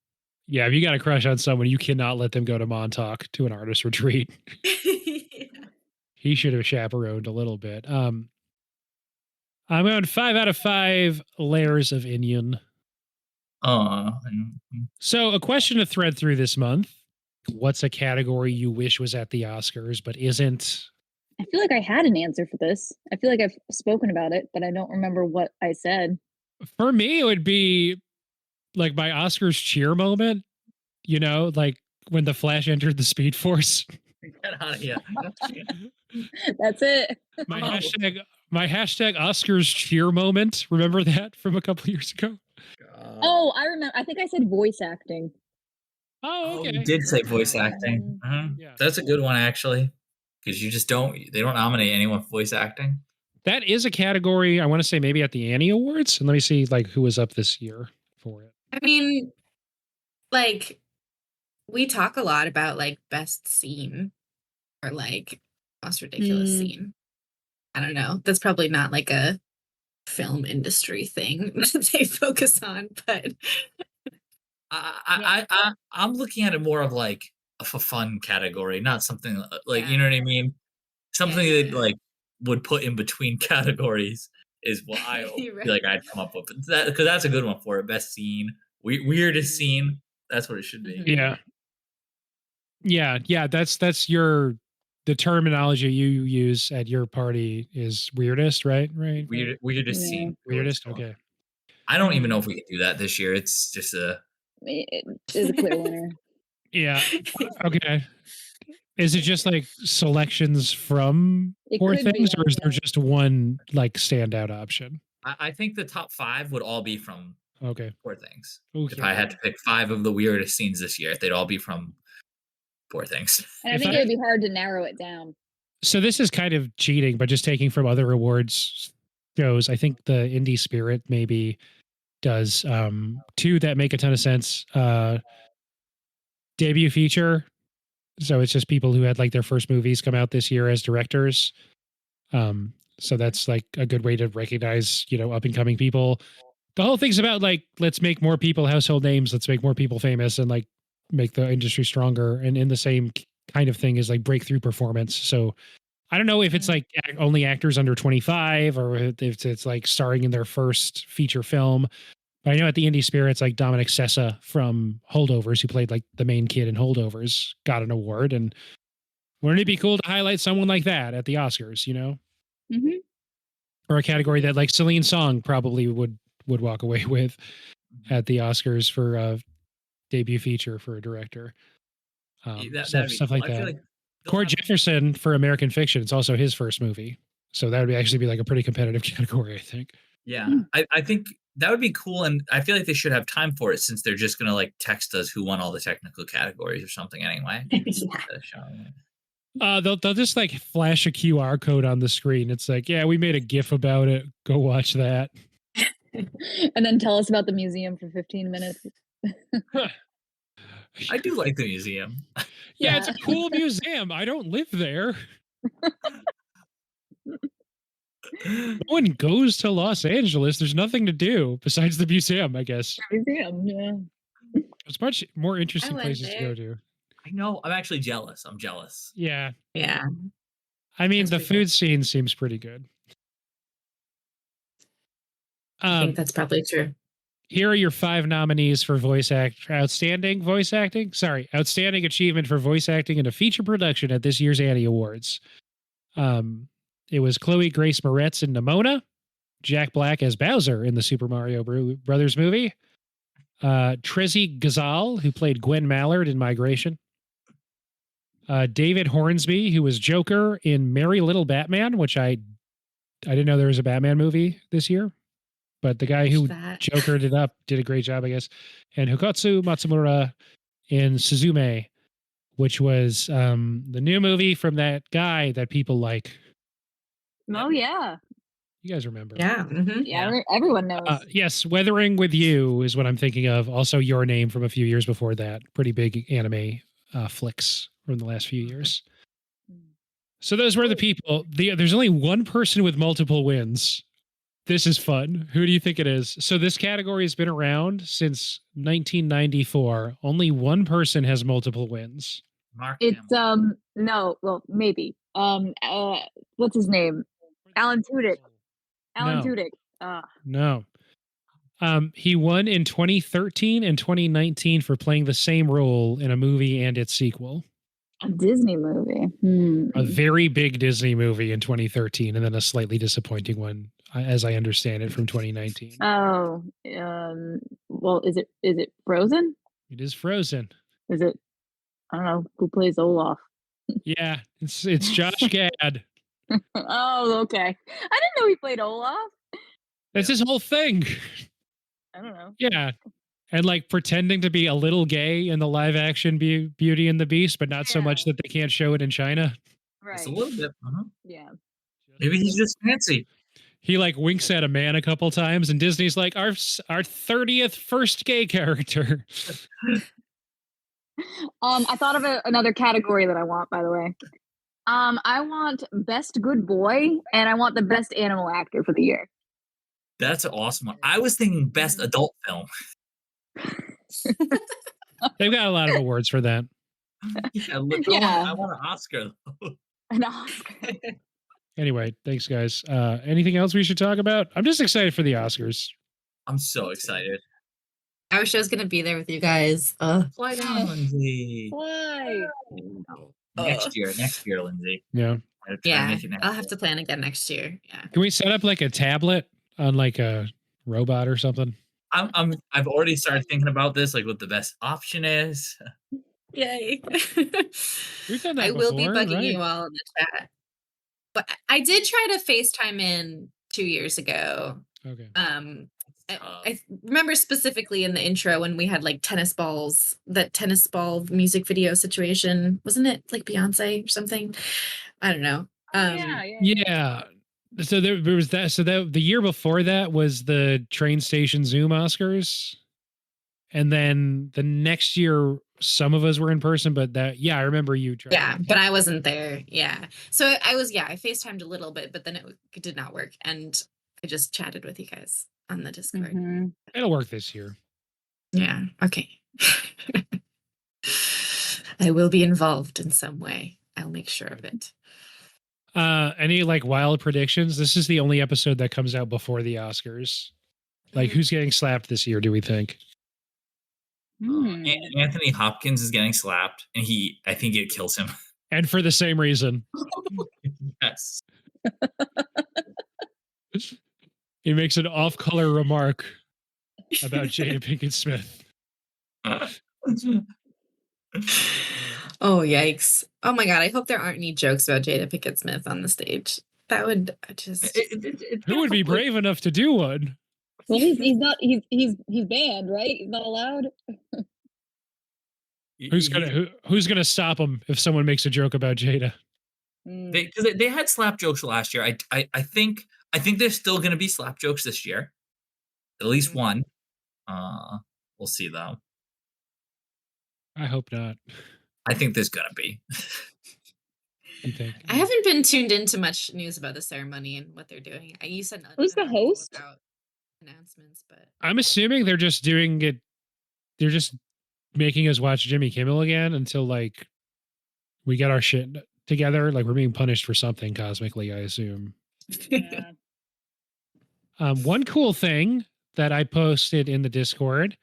Yeah, if you got a crush on someone, you cannot let them go to Montauk to an artist retreat. He should have chaperoned a little bit. I'm on 5 out of 5 layers of Inyon. So a question to thread through this month. What's a category you wish was at the Oscars but isn't? I feel like I had an answer for this. I feel like I've spoken about it, but I don't remember what I said. For me, it would be like my Oscars cheer moment, like when the Flash entered the Speed Force. That's it. My hashtag Oscars cheer moment. Remember that from a couple years ago? Oh, I remember. I think I said voice acting. Oh, okay. You did say voice acting. Yeah. That's a good one, actually, because they don't nominate anyone for voice acting. That is a category, I want to say maybe at the Annie Awards. And let me see who was up this year for it. I mean, like, we talk a lot about like best scene or like most ridiculous scene. I don't know. That's probably not like a film industry thing that they focus on, but I'm looking at it more of like a for fun category, not something like, you yeah. know what I mean? Something Yeah, that like would put in between categories is what I You're feel like right. I'd come up with. That because that's a good one for it. Best scene, weirdest Mhm. scene. That's what it should be. Yeah. Yeah. That's the terminology you use at your party is weirdest, right? Right. Weirdest Yeah. scene. Weirdest. Okay. I don't even know Mhm. if we can do that this year. It's just a It is a clear winner. Yeah. Okay. Is it just like selections from It Poor could be Things, or that, is there yeah. just one like standout option? I think the top 5 would all be from Okay. Poor Things. If Okay. I had to pick 5 of the weirdest scenes this year, they'd all be from Poor Things. And I If think I it would be hard to narrow it down. So this is kind of cheating, but just taking from other awards shows. I think the Indie Spirit maybe does two that make a ton of sense. Debut feature. So it's just people who had like their first movies come out this year as directors. So that's like a good way to recognize, up and coming people. The whole thing's about like, let's make more people household names, let's make more people famous and like make the industry stronger. And in the same kind of thing is like breakthrough performance. So I don't know if it's like only actors under 25 or if it's like starring in their first feature film. But I know at the Indie Spirits, like Dominic Sessa from Holdovers, who played like the main kid in Holdovers, got an award. And wouldn't it be cool to highlight someone like that at the Oscars, Mm-hmm. or a category that like Celine Song probably would walk away with at the Oscars for a debut feature for a director. That'd be Stuff cool. like I feel that. like Cord Jefferson for American Fiction. It's also his first movie. So that would actually be like a pretty competitive category, I think. Yeah, I think that would be cool, and I feel like they should have time for it since they're just gonna like text us who won all the technical categories or something anyway. They'll just like flash a QR code on the screen. It's like, yeah, we made a GIF about it. Go watch that. And then tell us about the museum for 15 minutes. I do like the museum. Yeah, it's a cool museum. I don't live there. No one goes to Los Angeles. There's nothing to do besides the museum, I guess. Museum, yeah. There's much more interesting went places to go there. to. I know. I'm actually jealous. I'm jealous. Yeah. Yeah. I mean, That's the pretty cool. food scene seems pretty good. I think that's probably true. Here are your 5 nominees for outstanding voice acting. Sorry, outstanding achievement for voice acting in a feature production at this year's Annie Awards. It was Chloe Grace Moretz in Nimona, Jack Black as Bowser in the Super Mario Brothers movie, Trezzy Gazal, who played Gwen Mallard in Migration, David Hornsby, who was Joker in Merry Little Batman, which I didn't know there was a Batman movie this year. But the guy who Jokered it up did a great job, I guess. And Hikotsu Matsumura in Suzume, which was the new movie from that guy that people like. Oh, yeah. You guys remember. Yeah. Mm-hmm. Yeah, everyone knows. Yes, Weathering with You is what I'm thinking of. Also, Your Name from a few years before that. Pretty big anime flicks from the last few years. So those were the people. There's only one person with multiple wins. This is fun. Who do you think it is? So this category has been around since 1994. Only one person has multiple wins. It's no, well, maybe. What's his name? Alan Tudyk. Alan Tudyk. No. He won in 2013 and 2019 for playing the same role in a movie and its sequel. A Disney movie. A very big Disney movie in 2013, and then a slightly disappointing one, as I understand it, from 2019. Oh, well, is it Frozen? It is Frozen. Is it? I don't know who plays Olaf. Yeah, it's Josh Gad. Oh, okay. I didn't know he played Olaf. That's his whole thing. I don't know. Yeah. And like pretending to be a little gay in the live action Beauty and the Beast, but not so much that they can't show it in China. Right. Just a little bit. Yeah. Maybe he's just fancy. He like winks at a man a couple times, and Disney's like, our 30th first gay character. I thought of another category that I want, by the way. I want best good boy, and I want the best animal actor for the year. That's an awesome one. I was thinking best adult film. They've got a lot of awards for that. Yeah, I want an Oscar. An Oscar. Anyway, thanks, guys. Anything else we should talk about? I'm just excited for the Oscars. I'm so excited. I wish I was gonna be there with you guys. Fly down, Lindsay. Why? Next year, Lindsay. Yeah. Yeah, I'll have to plan again next year. Yeah. Can we set up like a tablet on like a robot or something? I've already started thinking about this, like what the best option is. Yay. We've done that I will be before, bugging right? you all in the chat. But I did try to FaceTime in 2 years ago. Okay. I remember specifically in the intro when we had like tennis balls, that tennis ball music video situation. Wasn't it like Beyonce or something? I don't know. Yeah. So there was that. So that the year before that was the train station Zoom Oscars. And then the next year, some of us were in person, but I remember you trying. Yeah, but I wasn't there. Yeah. So I FaceTimed a little bit, but then it did not work. And I just chatted with you guys on the Discord. Mm-hmm. It'll work this year. Yeah. Okay. I will be involved in some way. I'll make sure of it. Any like wild predictions? This is the only episode that comes out before the Oscars. Like, who's getting slapped this year, do we think? Anthony Hopkins is getting slapped, and I think it kills him. And for the same reason. Yes. He makes an off-color remark about Jada Pinkett Smith. Oh, yikes. Oh my God. I hope there aren't any jokes about Jada Pinkett Smith on the stage. That would just... Who would be brave enough to do one? Well, he's banned, right? He's not allowed. Who's gonna stop him if someone makes a joke about Jada? They had slap jokes last year. I think there's still gonna be slap jokes this year. At least one. We'll see though. I hope not. I think there's gonna be. You think? I haven't been tuned into much news about the ceremony and what they're doing. You said who's the host? Announcements, but I'm assuming they're just doing it. They're just making us watch Jimmy Kimmel again until like we get our shit together. Like we're being punished for something cosmically, I assume. Yeah. One cool thing that I posted in the Discord,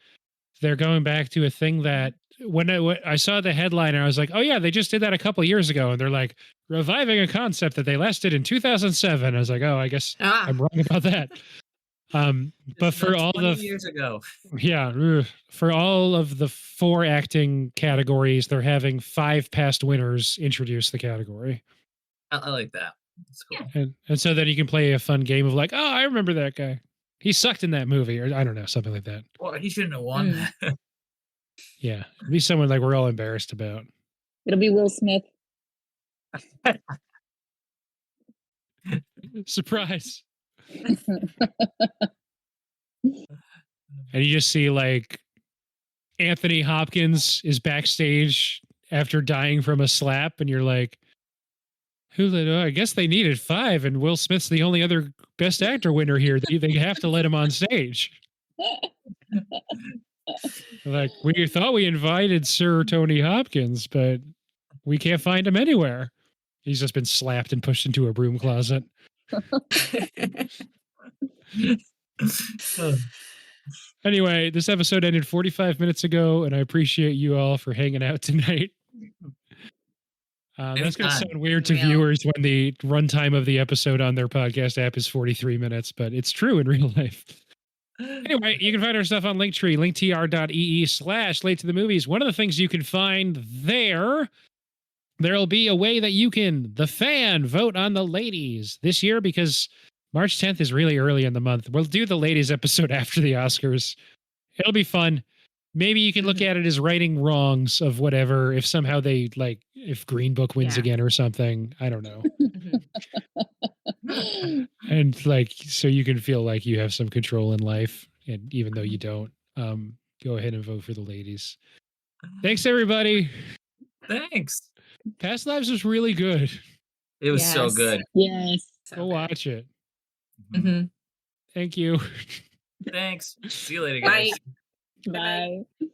they're going back to a thing that when I saw the headline, I was like, oh yeah, they just did that a couple years ago. And they're like reviving a concept that they last did in 2007. I was like, oh, I guess I'm wrong about that. But for all the years ago, for all of the 4 acting categories, they're having 5 past winners introduce the category. I like that. That's cool. And so then you can play a fun game of like, oh, I remember that guy. He sucked in that movie, or I don't know, something like that. Well, he shouldn't have won. Yeah, it'd be someone like we're all embarrassed about. It'll be Will Smith. Surprise. And you just see like Anthony Hopkins is backstage after dying from a slap, and you're like, I guess they needed 5, and Will Smith's the only other Best Actor winner here. They have to let him on stage. Like, we thought we invited Sir Tony Hopkins, but we can't find him anywhere. He's just been slapped and pushed into a broom closet. Anyway, this episode ended 45 minutes ago, and I appreciate you all for hanging out tonight. That's going to sound weird to viewers when the runtime of the episode on their podcast app is 43 minutes, but it's true in real life. Anyway, you can find our stuff on Linktree, linktr.ee/late to the movies. One of the things you can find there'll be a way that you can, the fan, vote on the ladies this year, because March 10th is really early in the month. We'll do the ladies episode after the Oscars. It'll be fun. Maybe you can look at it as righting wrongs of whatever, if somehow they, like, if Green Book wins again or something. I don't know. And, like, so you can feel like you have some control in life. And even though you don't, go ahead and vote for the ladies. Thanks, everybody. Thanks. Past Lives was really good. It was so good. Yes. Go watch it. Mm-hmm. Thank you. Thanks. See you later, Bye. guys. Bye.